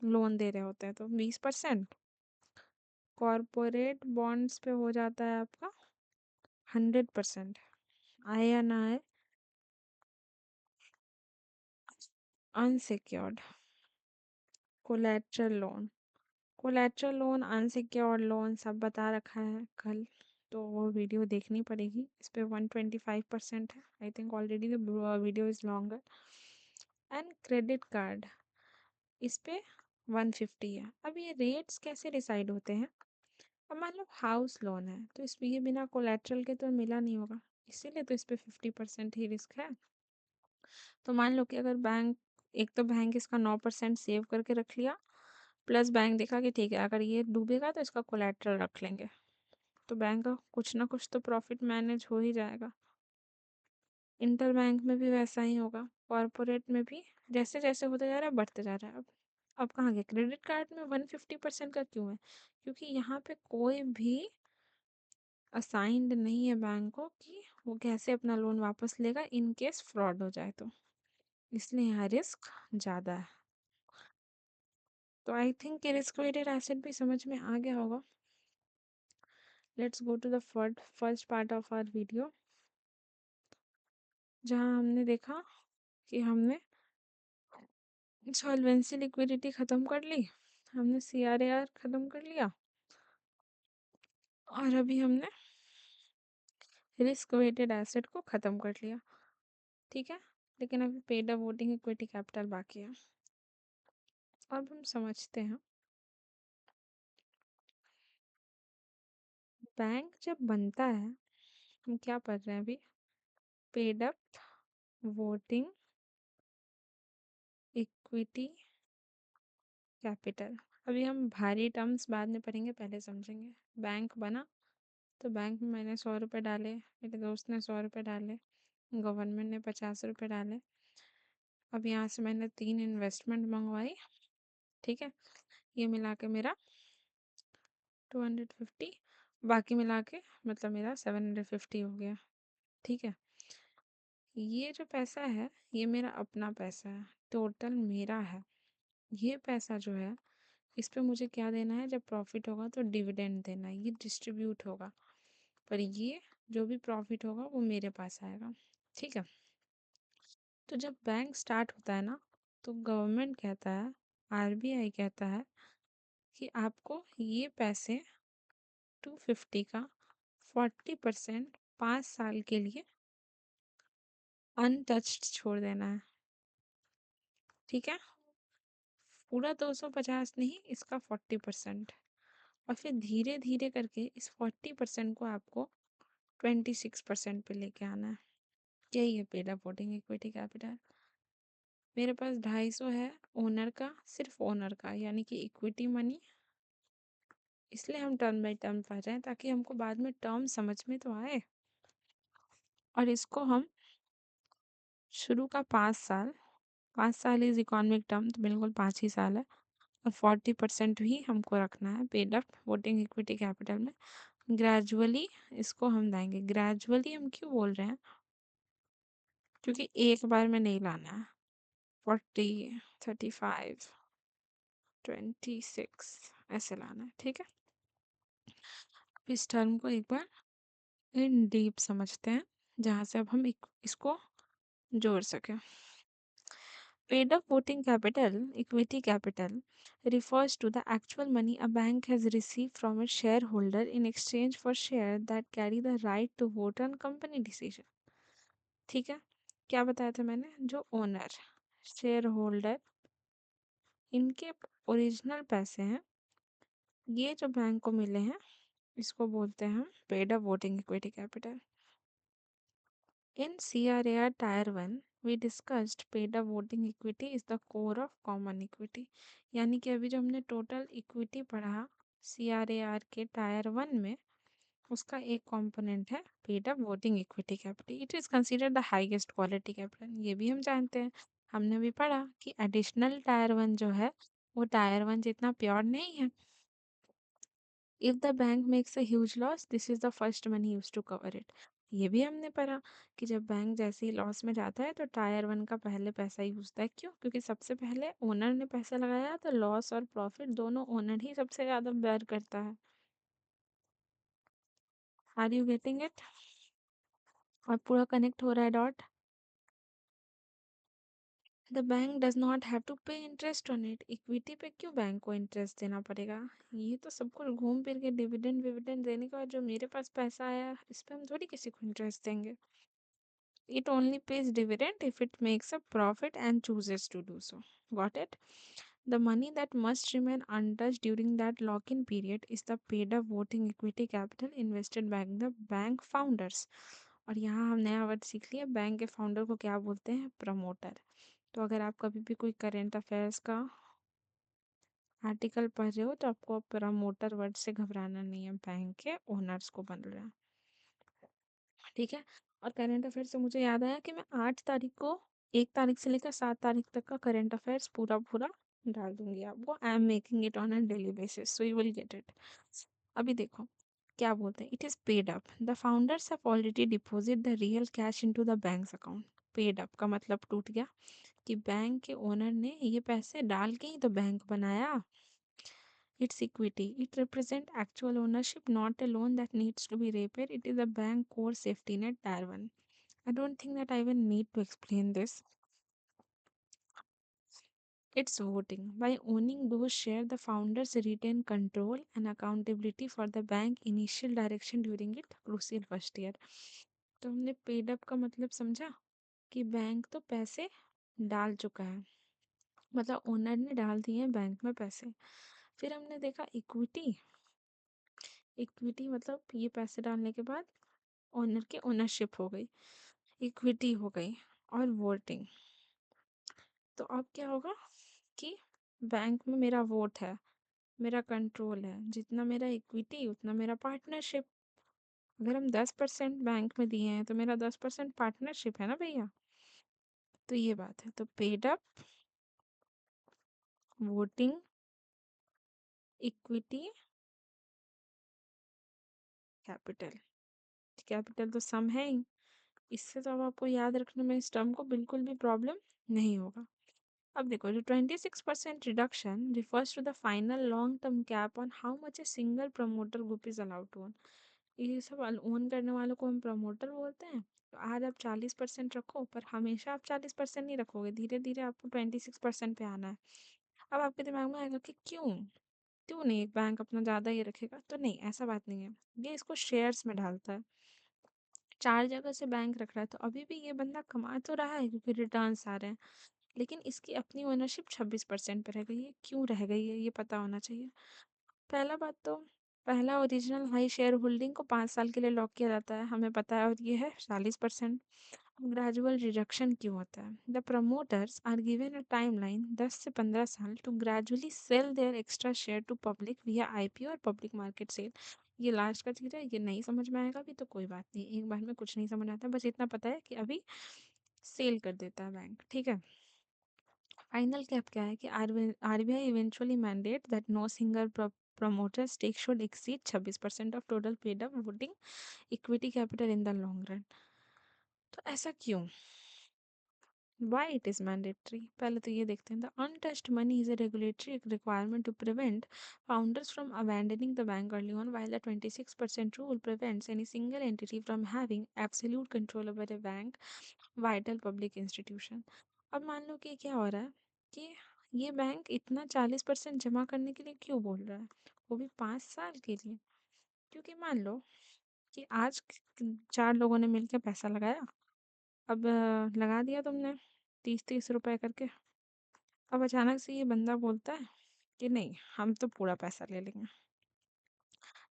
लोन दे रहे होते हैं तो 20%। कॉरपोरेट बॉन्ड्स पे हो जाता है आपका 100%। आए या ना आए, unsecured collateral loan, collateral loan, unsecured loan सब बता रखा है कल, तो वो वीडियो देखनी पड़ेगी। इस पे 125% है, I think already the video is longer. And credit card, इस पे 150 है। अब ये रेट्स कैसे डिसाइड होते हैं, अब मान लो हाउस लोन है तो इस पे ये बिना कोलेट्रल के तो मिला नहीं होगा, इसीलिए तो इस पे 50% ही रिस्क है। तो मान लो कि अगर बैंक, एक तो बैंक इसका 9% सेव करके रख लिया, प्लस बैंक देखा कि ठीक है अगर ये डूबेगा तो इसका कोलेट्रल रख लेंगे, तो बैंक का कुछ ना कुछ तो प्रॉफिट मैनेज हो ही जाएगा। इंटर बैंक में भी वैसा ही होगा, कॉरपोरेट में भी जैसे जैसे होता जा रहा है बढ़ते जा रहा है। अब कहाँ गया, क्रेडिट कार्ड में 150% का क्यों है, क्योंकि यहाँ पे कोई भी असाइंड नहीं है बैंक को कि वो कैसे अपना लोन वापस लेगा इन केस फ्रॉड हो जाए तो, इसलिए यहाँ रिस्क ज़्यादा है। तो I think risk weighted asset भी समझ में आ गया होगा। Let's go to the first part of our video, जहाँ हमने देखा कि हमने सॉल्वेंसी लिक्विडिटी ख़त्म कर ली, हमने CRAR ख़त्म कर लिया, और अभी हमने रिस्क वेटेड एसेट को ख़त्म कर लिया। ठीक है, लेकिन अभी paid up voting equity capital बाकी है। अब हम समझते हैं, बैंक जब बनता है, हम क्या पढ़ रहे हैं अभी, paid up voting equity capital. अभी हम भारी टर्म्स बाद में पढ़ेंगे, पहले समझेंगे। बैंक बना तो बैंक में मैंने 100 रुपये डाले, मेरे दोस्त ने 100 रुपये डाले, गवर्नमेंट ने 50 रुपये डाले, अब यहाँ से मैंने 3 इन्वेस्टमेंट मंगवाई, ठीक है? ये मिला के मेरा 250, बाकी मिला के मतलब मेरा 750 हो गया, ठीक है? ये जो पैसा है, ये मेरा अपना पैसा है, टोटल मेरा है। ये पैसा जो है, इस पे मुझे क्या देना है, जब प्रॉफिट होगा तो डिविडेंड देना है, ये डिस्ट्रीब्यूट होगा। पर ये जो भी प्रॉफिट होगा वो मेरे पास आएगा, ठीक है? तो जब बैंक स्टार्ट होता है ना, तो गवर्नमेंट कहता है, आरबीआई कहता है कि आपको ये पैसे 250 का 40% 5 साल के लिए अनटच्ड छोड़ देना है, ठीक है? पूरा 250 नहीं, इसका 40%। और फिर धीरे धीरे करके इस 40% को आपको 26% पे लेके आना है। यही है paid up voting equity capital. मेरे पास 250 है ओनर का, सिर्फ ओनर का, यानी कि इक्विटी मनी। इसलिए हम टर्म बाय टर्म पढ़ रहे हैं ताकि हमको बाद में टर्म समझ में तो आए। और इसको हम शुरू का 5 साल, 5 साल इज इकोनॉमिक टर्म, तो बिल्कुल 5 ही साल है। और 40% ही हमको रखना है paid up voting equity capital में। ग्रेजुअली इसको हम देंगे। ग्रेजुअली हम क्यों बोल रहे हैं? क्योंकि एक बार में नहीं लाना है। 40, 35, 26 ऐसे लाना है, ठीक है? इस टर्म को एक बार इन डीप समझते हैं, जहाँ से अब हम इसको जोड़ सकें। Paid up voting capital, equity capital, refers to the actual money a bank has received from its shareholder in exchange for shares that carry the right to vote on company decision. ठीक है? क्या बताया था मैंने? जो owner, share holder, इनके original पैसे हैं, ये जो बैंक को मिले हैं, इसको बोलते हैं हम paid up voting equity capital. In CRAR Tier 1, we discussed paid up voting equity is the core of common equity. यानी कि अभी जो हमने टोटल इक्विटी पढ़ा CRAR के टायर 1 में, उसका एक कंपोनेंट है paid up voting equity capital. It is considered the highest quality capital. ये भी हम जानते हैं, हमने भी पढ़ा कि एडिशनल टायर 1 जो है वो टायर 1 जितना प्योर नहीं है। If the bank makes a huge loss, this is the first money use to cover it. ये भी हमने पढ़ा कि जब बैंक जैसे ही लॉस में जाता है तो टायर 1 का पहले पैसा यूज होता है। क्यों? क्योंकि सबसे पहले ओनर ने पैसा लगाया, तो लॉस और प्रॉफिट दोनों ओनर ही सबसे ज्यादा बेयर करता है। Are you getting it? और पूरा कनेक्ट हो रहा है dot? The bank does not have to pay interest on it. Equity पे क्यों बैंक को इंटरेस्ट देना पड़ेगा? ये तो सब कुछ घूम फिर के डिविडेंड विविडेंड देने के बाद जो मेरे पास पैसा आया, इस पे हम थोड़ी किसी को इंटरेस्ट देंगे। It only pays dividend if it makes a profit and chooses to do so. Got it? The money that must remain untouched during that lock-in period is the paid-up voting equity capital invested by the bank founders. और यहाँ हम नया word सीख लिया, bank के founder को क्या बोलते हैं? प्रमोटर। तो अगर आप कभी भी कोई करेंट अफेयर्स का आर्टिकल पढ़ रहे हो तो आपको प्रमोटर वर्ड से घबराना नहीं है, बैंक के ओनर्स को बन रहा है, ठीक है? और करंट अफेयर्स से मुझे याद आया कि मैं 8 तारीख को 1 तारीख से लेकर 7 तारीख तक का करंट अफेयर्स पूरा पूरा डाल दूंगी आपको। I am making it on a daily basis, so you will get it. अभी देखो क्या बोलते हैं, it is paid up the founders have already deposit the real cash into the banks account. Paid up का मतलब टूट गया, कि बैंक के ओनर ने ये पैसे डाल के ही तो बैंक बनाया। Its equity. It represents actual ownership, not a loan that needs to be repaid. It is a bank core safety net tier 1. I don't think that I even need to explain this. It's voting. By owning those shares, the founders retain control and accountability for the bank initial direction during its crucial first year. तो हमने paid up का मतलब समझा कि bank तो पैसे डाल चुका है, मतलब ओनर ने डाल दिए हैं बैंक में पैसे। फिर हमने देखा इक्विटी। इक्विटी मतलब ये पैसे डालने के बाद ओनर की ओनरशिप हो गई, इक्विटी हो गई। और वोटिंग, तो अब क्या होगा कि बैंक में मेरा वोट है, मेरा कंट्रोल है, जितना मेरा इक्विटी उतना मेरा पार्टनरशिप। अगर हम 10% बैंक में दिए हैं तो मेरा 10% पार्टनरशिप है ना भैया। तो ये बात है। तो paid up, voting, equity, capital. Capital तो सम है ही, इससे तो अब आपको याद रखने में इस टर्म को बिल्कुल भी प्रॉब्लम नहीं होगा। अब देखो, जो 26% reduction refers to the final long term cap on how much a single promoter group is allowed to own। ये सब ओन करने वालों को हम प्रमोटर बोलते हैं। तो आज आप 40% रखो, पर हमेशा आप 40% नहीं रखोगे, धीरे धीरे आपको 26% पे आना है। अब आपके दिमाग में आएगा कि क्यों, क्यों नहीं एक बैंक अपना ज़्यादा ही रखेगा? तो नहीं, ऐसा बात नहीं है। ये इसको शेयर्स में ढालता है, 4 जगह से बैंक रख रहा है, तो अभी भी ये बंदा कमा तो रहा है क्योंकि रिटर्न्स आ रहे हैं, लेकिन इसकी अपनी ओनरशिप 26% पे रह गई है। क्यों रह गई है, ये पता होना चाहिए। पहला बात तो, पहला ओरिजिनल हाई शेयर होल्डिंग को 5 साल के लिए लॉक किया जाता है, हमें पता है, और ये है 40%। ग्रेजुअल रिडक्शन क्यों होता है? The promoters are given a timeline 10 से 15 साल to gradually sell their extra share to public via IPO और पब्लिक मार्केट सेल। ये लास्ट का चीज़ है, ये नहीं समझ में आएगा भी तो कोई बात नहीं, एक बार में कुछ नहीं समझ आता, बस इतना पता है कि अभी सेल कर देता है बैंक, ठीक है। फाइनल कैप क्या है कि RBI eventually mandate that no single promoter stake should exceed 26% of total paid up voting equity capital in the long run। तो ऐसा क्यों? Why it is mandatory? पहले तो ये देखते हैं। The untouched money is a regulatory requirement to prevent founders from abandoning the bank early on, while the 26% rule prevents any single entity from having absolute control over a bank, vital public institution। अब मान लो कि क्या हो रहा है कि ये bank इतना 40% जमा करने के लिए क्यों बोल रहा है, वो भी 5 साल के लिए। क्योंकि मान लो कि आज 4 लोगों ने मिलकर पैसा लगाया, अब लगा दिया तुमने 30-30 रुपए करके। अब अचानक से ये बंदा बोलता है कि नहीं, हम तो पूरा पैसा ले लेंगे।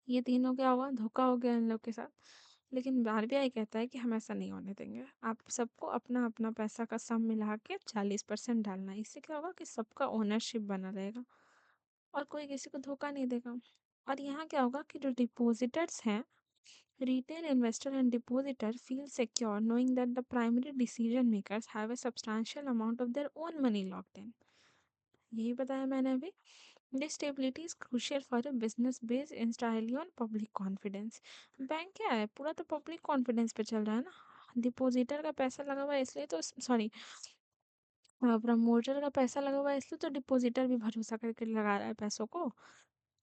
ये तीनों क्या हुआ, धोखा हो गया इन लोग के साथ। लेकिन आरबीआई कहता है कि हम ऐसा नहीं होने देंगे, आप सबको अपना अपना पैसा का सम मिला के 40% डालना है। इससे क्या होगा कि सबका ओनरशिप बना रहेगा और कोई किसी को धोखा नहीं देगा। और यहाँ क्या होगा कि जो डिपॉजिटर्स हैं, retail investor and depositor feel secure knowing that the primary decision makers have a substantial amount of their own money locked in। यही बताया मैंने अभी। This stability is crucial for a business based entirely on public confidence। Bank क्या है, पूरा तो public confidence पे चल रहा है ना। डिपॉजिटर का पैसा लगा हुआ है इसलिए तो, सॉरी, प्रमोटर का पैसा लगा हुआ है इसलिए तो डिपॉजिटर भी भरोसा करके लगा रहा है पैसों को।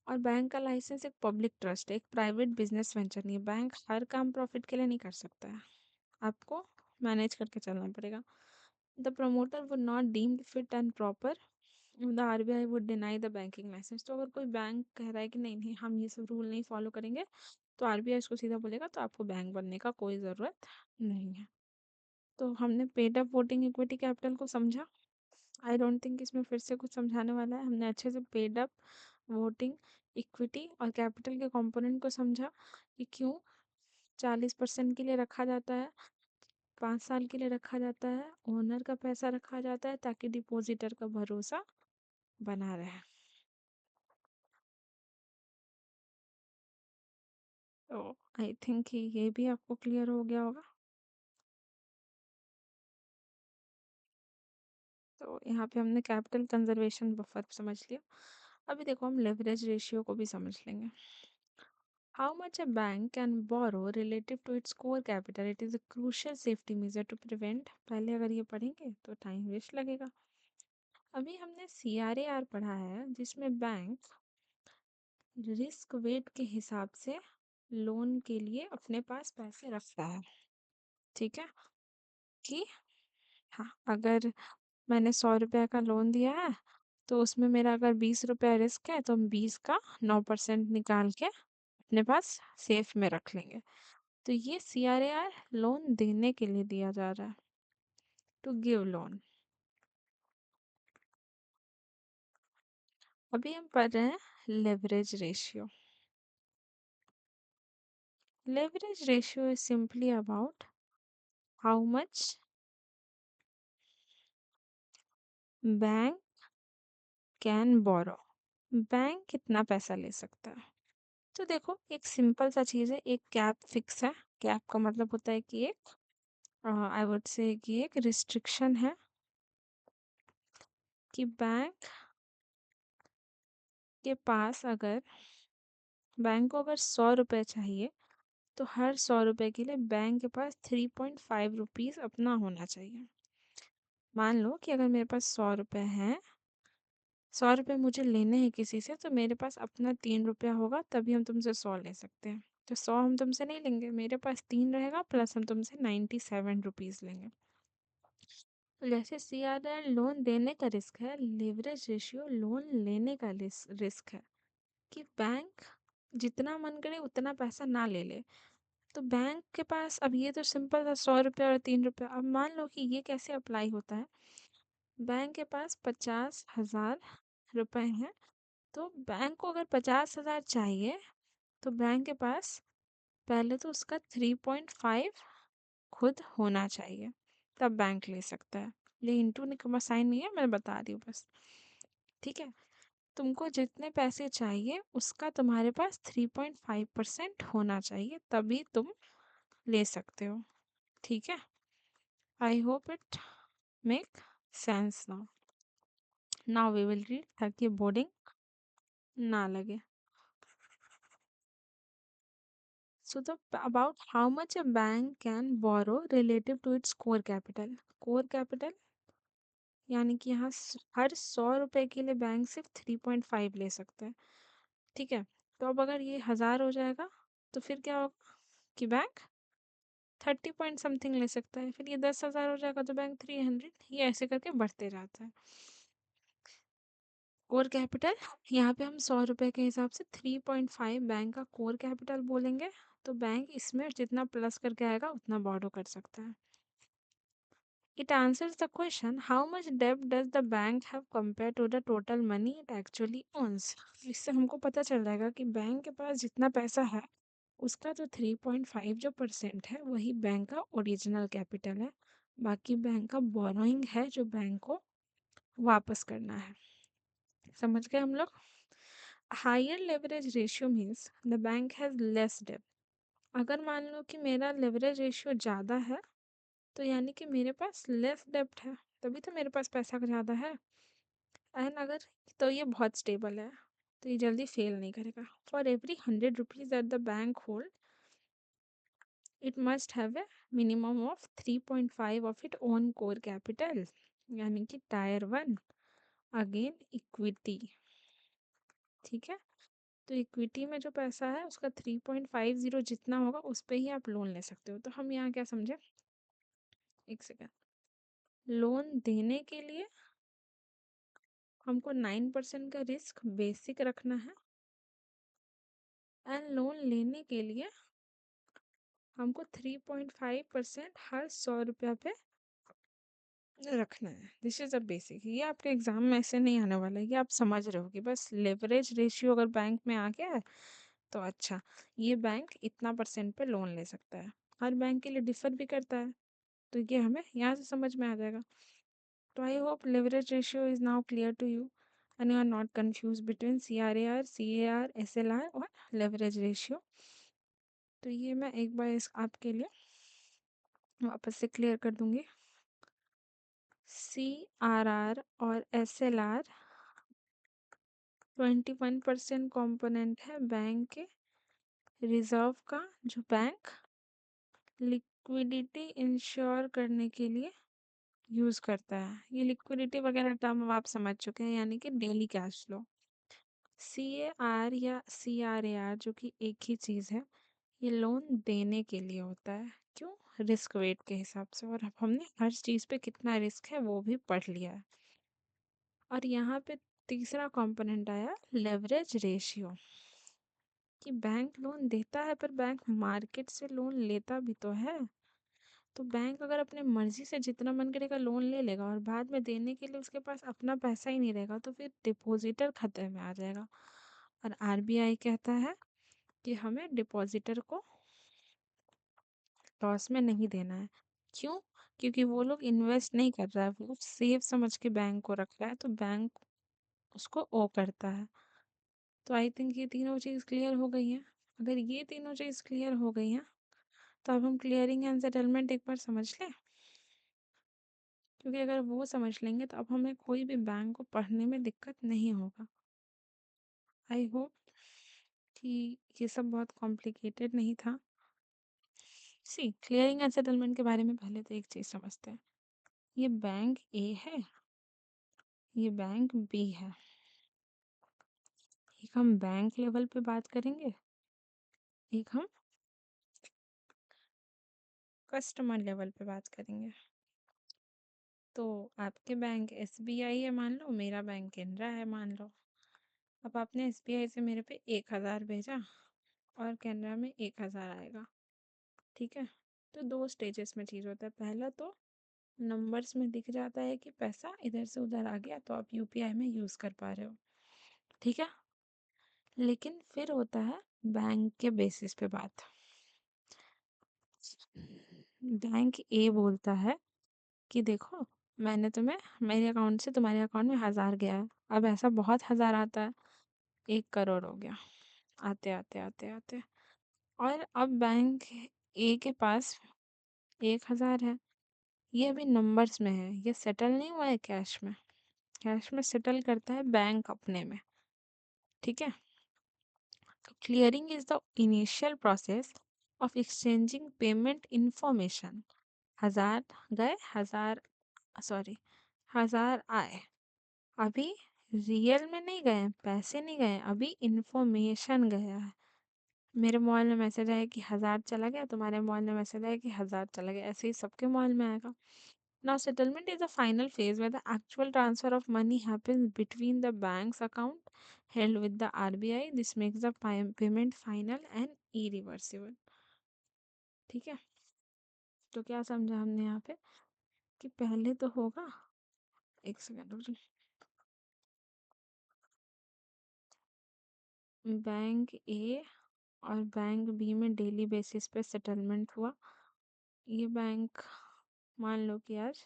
और बैंक का लाइसेंस एक पब्लिक ट्रस्ट है, एक प्राइवेट बिजनेस वेंचर नहीं है। बैंक हर काम प्रॉफिट के लिए नहीं कर सकता है, आपको मैनेज करके चलना पड़ेगा। The promoter would not deemed fit and proper, the RBI would deny the banking license. तो अगर कोई बैंक कह रहा है कि नहीं नहीं हम ये सब रूल नहीं फॉलो करेंगे, तो आरबीआई इसको सीधा बोलेगा तो आपको बैंक बनने का कोई ज़रूरत नहीं है। तो हमने paid up voting equity capital को समझा। आई डोंट थिंक इसमें फिर से कुछ समझाने वाला है। हमने अच्छे से पेड अप, वोटिंग, इक्विटी और कैपिटल के कंपोनेंट को समझा कि क्यों 40% के लिए रखा जाता है, 5 साल के लिए रखा जाता है, ओनर का पैसा रखा जाता है ताकि डिपॉजिटर का भरोसा बना रहे। तो आई थिंक कि ये भी आपको क्लियर हो गया होगा। तो यहाँ पे हमने कैपिटल कंजर्वेशन बफर समझ लिया। अभी देखो हम लेवरेज रेशियो को भी समझ लेंगे। How much a bank can borrow relative to its core capital? It is a crucial safety measure to prevent। पहले अगर ये पढ़ेंगे तो टाइम वेस्ट लगेगा। अभी हमने CRAR पढ़ा है जिसमें बैंक रिस्क वेट के हिसाब से लोन के लिए अपने पास पैसे रखता है, ठीक है। कि हाँ, अगर मैंने 100 रुपया का लोन दिया है तो उसमें मेरा अगर 20 रुपया रिस्क है तो हम 20 का 9% निकाल के अपने पास सेफ में रख लेंगे। तो ये CRAR लोन देने के लिए दिया जा रहा है, टू गिव लोन। अभी हम पढ़ रहे हैं leverage ratio. Leverage ratio is simply about how much bank can borrow, bank कितना पैसा ले सकता है। तो देखो एक सिंपल सा चीज़ है, एक कैप फिक्स है। कैप का मतलब होता है कि एक, आई वुड से कि एक रिस्ट्रिक्शन है कि बैंक को अगर 100 रुपये चाहिए, तो हर 100 रुपये के लिए बैंक के पास 3.5 रुपीज़ अपना होना चाहिए। मान लो कि अगर मेरे पास 100 रुपये हैं, 100 रुपये मुझे लेने हैं किसी से, तो मेरे पास अपना 3 रुपया होगा, तभी हम तुमसे 100 ले सकते हैं। तो 100 हम तुमसे नहीं लेंगे, मेरे पास 3 रहेगा, प्लस हम तुमसे 97 रुपीज़ लेंगे। तो जैसे CRR लोन देने का रिस्क है, लेवरेज रेशियो लोन लेने का रिस्क है कि बैंक जितना मन करे उतना पैसा ना ले ले। तो बैंक के पास, अब ये तो सिंपल था 100 रुपया और 3 रुपया। अब मान लो कि ये कैसे अप्लाई होता है। बैंक के पास 50,000 रुपए हैं, तो बैंक को अगर 50,000 चाहिए, तो बैंक के पास पहले तो उसका 3.5 खुद होना चाहिए, तब बैंक ले सकता है। ये इंटू का साइन नहीं है, मैं बता रही हूँ बस। ठीक है, तुमको जितने पैसे चाहिए उसका तुम्हारे पास 3.5% होना चाहिए, तभी तुम ले सकते हो। ठीक है, I hope it make sense now. Now we will read ताकि बोर्डिंग ना लगे। So the about how much a bank can borrow relative to its core capital. core capital यानी कि यहाँ हर 100 रुपए के लिए बैंक सिर्फ 3.5 ले सकता है। ठीक है, तो अब अगर ये 1000 हो जाएगा, तो फिर क्या होगा कि बैंक 30 पॉइंट समथिंग ले सकता है। फिर ये 10,000 हो जाएगा तो बैंक 300, ये ऐसे करके बढ़ते जाता है। कोर कैपिटल, यहाँ पे हम 100 रुपए के हिसाब से 3.5 बैंक का कोर कैपिटल बोलेंगे। तो बैंक इसमें जितना प्लस करके आएगा उतना बोरो कर सकता है। It answers the question how much debt does the bank have compared to the total money it actually owns। इससे हमको पता चल जाएगा कि बैंक के पास जितना पैसा है उसका तो 3.5 जो परसेंट है वही बैंक का ओरिजिनल कैपिटल है, बाकी बैंक का बोरोइंग है जो बैंक को वापस करना है। समझ गए हम लोग। Higher leverage ratio means the bank has less डेब्ट। अगर मान लो कि मेरा लेवरेज रेशियो ज़्यादा है, तो यानी कि मेरे पास लेस डेब्ट है, तभी तो मेरे पास पैसा ज़्यादा है। एंड अगर, तो ये बहुत स्टेबल है, तो ये जल्दी फेल नहीं करेगा। For every 100 rupees that the bank hold, it must have a minimum of 3.5 of it own core capital, यानी कि टायर 1 अगेन इक्विटी। ठीक है, तो इक्विटी में जो पैसा है उसका 3.50 जितना होगा उस पे ही आप लोन ले सकते हो। तो हम यहाँ क्या समझे, एक सेकेंड। लोन देने के लिए हमको 9% का रिस्क बेसिक रखना है, एंड लोन लेने के लिए हमको 3.5% हर 100 रुपया पे रखना है। दिस इज अ बेसिक, ये आपके एग्जाम में ऐसे नहीं आने वाला है, ये आप समझ रहे हो कि बस लेवरेज रेशियो अगर बैंक में आ गया है तो अच्छा, ये बैंक इतना परसेंट पे लोन ले सकता है। हर बैंक के लिए डिफर भी करता है, तो ये हमें यहाँ से समझ में आ जाएगा। तो I hope leverage ratio is now clear to you and you are not confuse between CRAR, CAR, SLR और लेवरेज रेशियो। तो ये मैं एक बार इस आपके लिए वापस से क्लियर कर दूंगी। CRR और SLR 21% कॉम्पोनेंट है बैंक के रिजर्व का, जो बैंक लिक्विडिटी इंश्योर करने के लिए यूज़ करता है। ये लिक्विडिटी वगैरह टर्म अब आप समझ चुके हैं, यानी कि डेली कैश फ्लो। CAR या CRAR जो कि एक ही चीज़ है, ये लोन देने के लिए होता है। क्यों? रिस्क वेट के हिसाब से। और अब हमने हर चीज़ पे कितना रिस्क है वो भी पढ़ लिया है। और यहाँ पे तीसरा कंपोनेंट आया लेवरेज रेशियो, कि बैंक लोन देता है पर बैंक मार्केट से लोन लेता भी तो है। तो बैंक अगर अपने मर्जी से जितना मन करेगा लोन ले लेगा और बाद में देने के लिए उसके पास अपना पैसा ही नहीं रहेगा, तो फिर डिपॉजिटर खतरे में आ जाएगा। और RBI कहता है कि हमें डिपॉजिटर को लॉस में नहीं देना है। क्यों? क्योंकि वो लोग इन्वेस्ट नहीं कर रहा है, वो सेफ समझ के बैंक को रख रहा है, तो बैंक उसको ओ करता है। तो आई थिंक ये तीनों चीज़ क्लियर हो गई हैं। अगर ये तीनों चीज़ क्लियर हो गई हैं, तो अब हम क्लियरिंग एंड सेटलमेंट एक बार समझ लें, क्योंकि अगर वो समझ लेंगे तो अब हमें कोई भी बैंक को पढ़ने में दिक्कत नहीं होगा। आई होप कि ये सब बहुत कॉम्प्लिकेटेड नहीं था। सी क्लियरिंग एंड सेटलमेंट के बारे में पहले तो एक चीज़ समझते हैं। ये बैंक ए है, ये बैंक बी है। एक हम बैंक लेवल पे बात करेंगे, एक हम कस्टमर लेवल पे बात करेंगे। तो आपके बैंक एसबीआई है मान लो, मेरा बैंक केनरा है मान लो। अब आपने एसबीआई से मेरे पे 1000 भेजा और केनरा में 1000 आएगा, ठीक है। तो दो स्टेजेस में चीज़ होता है। पहला तो नंबर्स में दिख जाता है कि पैसा इधर से उधर आ गया, तो आप यूपीआई में यूज़ कर पा रहे हो, ठीक है। लेकिन फिर होता है बैंक के बेसिस पे बात। बैंक ए बोलता है कि देखो, मैंने तुम्हें, मेरे अकाउंट से तुम्हारे अकाउंट में 1000 गया है। अब ऐसा बहुत 1000 आता है, 1 करोड़ हो गया आते आते आते आते। और अब बैंक ए के पास 1000 है, ये अभी नंबर्स में है, ये सेटल नहीं हुआ है कैश में। कैश में सेटल करता है बैंक अपने में, ठीक है। Clearing is the initial process of exchanging payment information. 1000 गए, 1000 सॉरी 1000 आए, अभी रियल में नहीं गए, पैसे नहीं गए, अभी इंफॉर्मेशन गया है। मेरे मोबाइल में मैसेज आया कि 1000 चला गया, तुम्हारे मोबाइल में मैसेज आया कि 1000 चला गया, ऐसे ही सबके मोबाइल में आएगा। Now settlement is the final phase where the actual transfer of money happens between the bank's account held with the RBI. This makes the payment final and irreversible. ठीक है। तो क्या समझा हमने यहाँ पे कि पहले तो होगा, एक सेकेंड रुक जाओ। बैंक ए और बैंक बी में डेली बेसिस पे सेटलमेंट हुआ। ये बैंक मान लो कि आज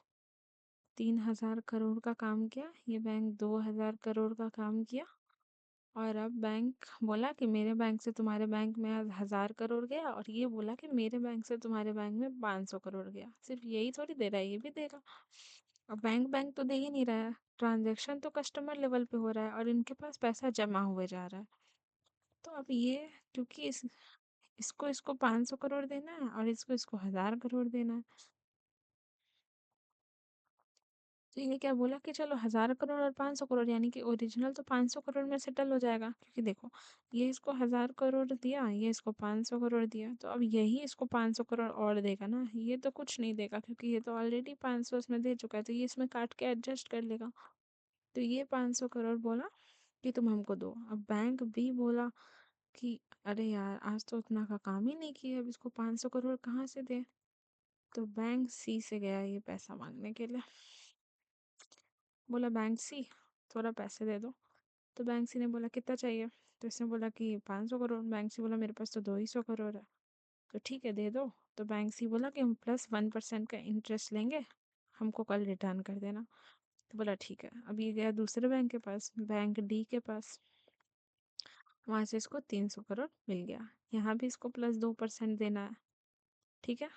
3000 करोड़ का काम किया, ये बैंक 2000 करोड़ का काम किया। और अब बैंक बोला कि मेरे बैंक से तुम्हारे बैंक में आज 1000 करोड़ गया, और ये बोला कि मेरे बैंक से तुम्हारे बैंक में 500 करोड़ गया। सिर्फ यही थोड़ी दे रहा है, ये भी देगा। अब बैंक बैंक तो दे ही नहीं रहा है, ट्रांजैक्शन तो कस्टमर लेवल पे हो रहा है और इनके पास पैसा जमा हुए जा रहा है। तो अब ये, क्योंकि इसको इसको 500 करोड़ देना है और इसको इसको 1000 करोड़ देना है, तो ये क्या बोला कि चलो 1000 करोड़ और 500 करोड़, यानी कि ओरिजिनल तो 500 करोड़ में सेटल हो जाएगा। क्योंकि देखो, ये इसको 1000 करोड़ दिया, ये इसको 500 करोड़ दिया, तो अब यही इसको 500 करोड़ और देगा ना। ये तो कुछ नहीं देगा क्योंकि ये तो ऑलरेडी 500 इसमें दे चुका है, तो ये इसमें काट के एडजस्ट कर लेगा। तो ये 500 करोड़ बोला कि तुम हमको दो। अब बैंक भी बोला कि अरे यार, आज तो उतना का काम ही नहीं किया, अब इसको 500 करोड़ कहाँ से दे। तो बैंक सी से गया ये पैसा मांगने के लिए, बोला बैंक सी थोड़ा पैसे दे दो। तो बैंक सी ने बोला कितना चाहिए, तो इसने बोला कि 500 करोड़। बैंक सी बोला मेरे पास तो 200 करोड़ है, तो ठीक है दे दो। तो बैंक सी बोला कि हम +1% का इंटरेस्ट लेंगे, हमको कल रिटर्न कर देना। तो बोला ठीक है। अब ये गया दूसरे बैंक के पास, बैंक डी के पास, वहाँ से इसको 300 करोड़ मिल गया। यहाँ भी इसको +2% देना है, ठीक है।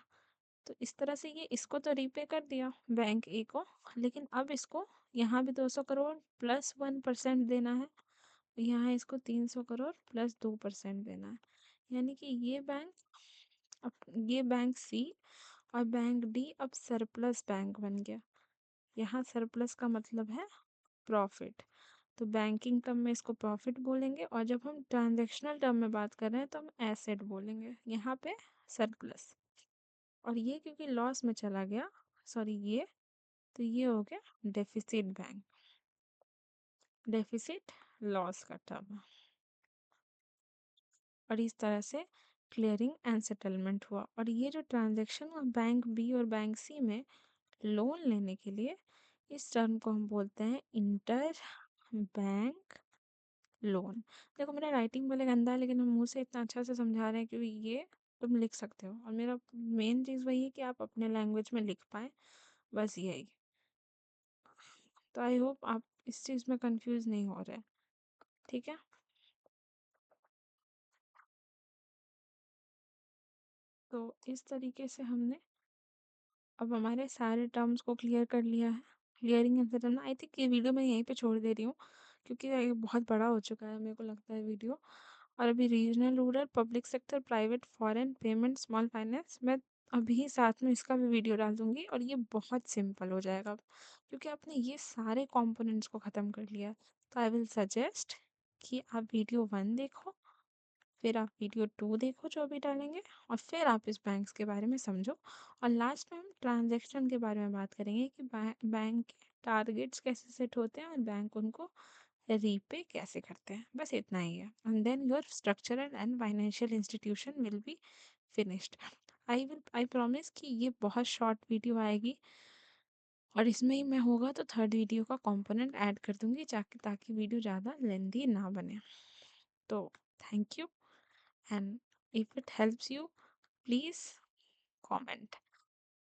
तो इस तरह से ये इसको तो रीपे कर दिया बैंक ए को, लेकिन अब इसको यहाँ भी 200 करोड़ +1% देना है। यहाँ इसको 300 करोड़ +2% देना है। यानी कि ये बैंक, अब ये बैंक सी और बैंक डी अब सरप्लस बैंक बन गया। यहाँ सरप्लस का मतलब है प्रॉफिट, तो बैंकिंग टर्म में इसको प्रॉफिट बोलेंगे, और जब हम ट्रांजेक्शनल टर्म में बात कर रहे हैं तो हम एसेट बोलेंगे। यहाँ पे सरप्लस, और ये क्योंकि लॉस में चला गया, सॉरी ये, तो ये हो गया डेफिसिट बैंक, डेफिसिट लॉस का टर्म। और इस तरह से क्लियरिंग एंड सेटलमेंट हुआ। और ये जो ट्रांजैक्शन हुआ बैंक बी और बैंक सी में लोन लेने के लिए, इस टर्म को हम बोलते हैं इंटर बैंक लोन। देखो मेरा राइटिंग भले गंदा है, लेकिन हम मुंह से इतना अच्छा से समझा रहे हैं क्योंकि ये तुम लिख सकते हो, और मेरा मेन चीज़ वही है कि आप अपने लैंग्वेज में लिख पाए, बस यही। तो आई होप आप इस चीज़ में कंफ्यूज नहीं हो रहे, ठीक है। तो इस तरीके से हमने अब हमारे सारे टर्म्स को क्लियर कर लिया है। क्लियरिंग इंसिडेंट आई थिंक ये वीडियो मैं यहीं पे छोड़ दे रही हूँ, क्योंकि ये बहुत बड़ा हो चुका है मेरे को लगता है वीडियो। और अभी regional, rural, public sector, private, foreign, payment, small finance, मैं अभी साथ में इसका भी वीडियो डाल दूंगी और ये बहुत सिंपल हो जाएगा अब, क्योंकि आपने ये सारे कंपोनेंट्स को ख़त्म कर लिया है। तो आई विल सजेस्ट कि आप वीडियो 1 देखो, फिर आप वीडियो 2 देखो जो अभी डालेंगे, और फिर आप इस बैंक्स के बारे में समझो। और लास्ट में हम ट्रांजैक्शन के बारे में बात करेंगे कि बैंक के टारगेट्स कैसे सेट होते हैं और बैंक उनको रीपे कैसे करते हैं। बस इतना ही है, and then your structural and financial institution will be finished. I promise कि ये बहुत शॉर्ट वीडियो आएगी, और इसमें ही मैं होगा तो थर्ड वीडियो का कंपोनेंट ऐड कर दूंगी, ताकि ताकि वीडियो ज़्यादा लेंदी ना बने। तो thank you, and if it helps you please comment.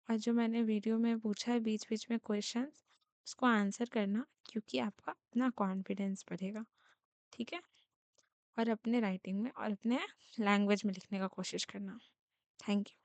और जो मैंने वीडियो में पूछा है बीच बीच में क्वेश्चंस, उसको आंसर करना, क्योंकि आपका अपना कॉन्फिडेंस बढ़ेगा, ठीक है? और अपने राइटिंग में और अपने लैंग्वेज में लिखने का कोशिश करना। Thank you.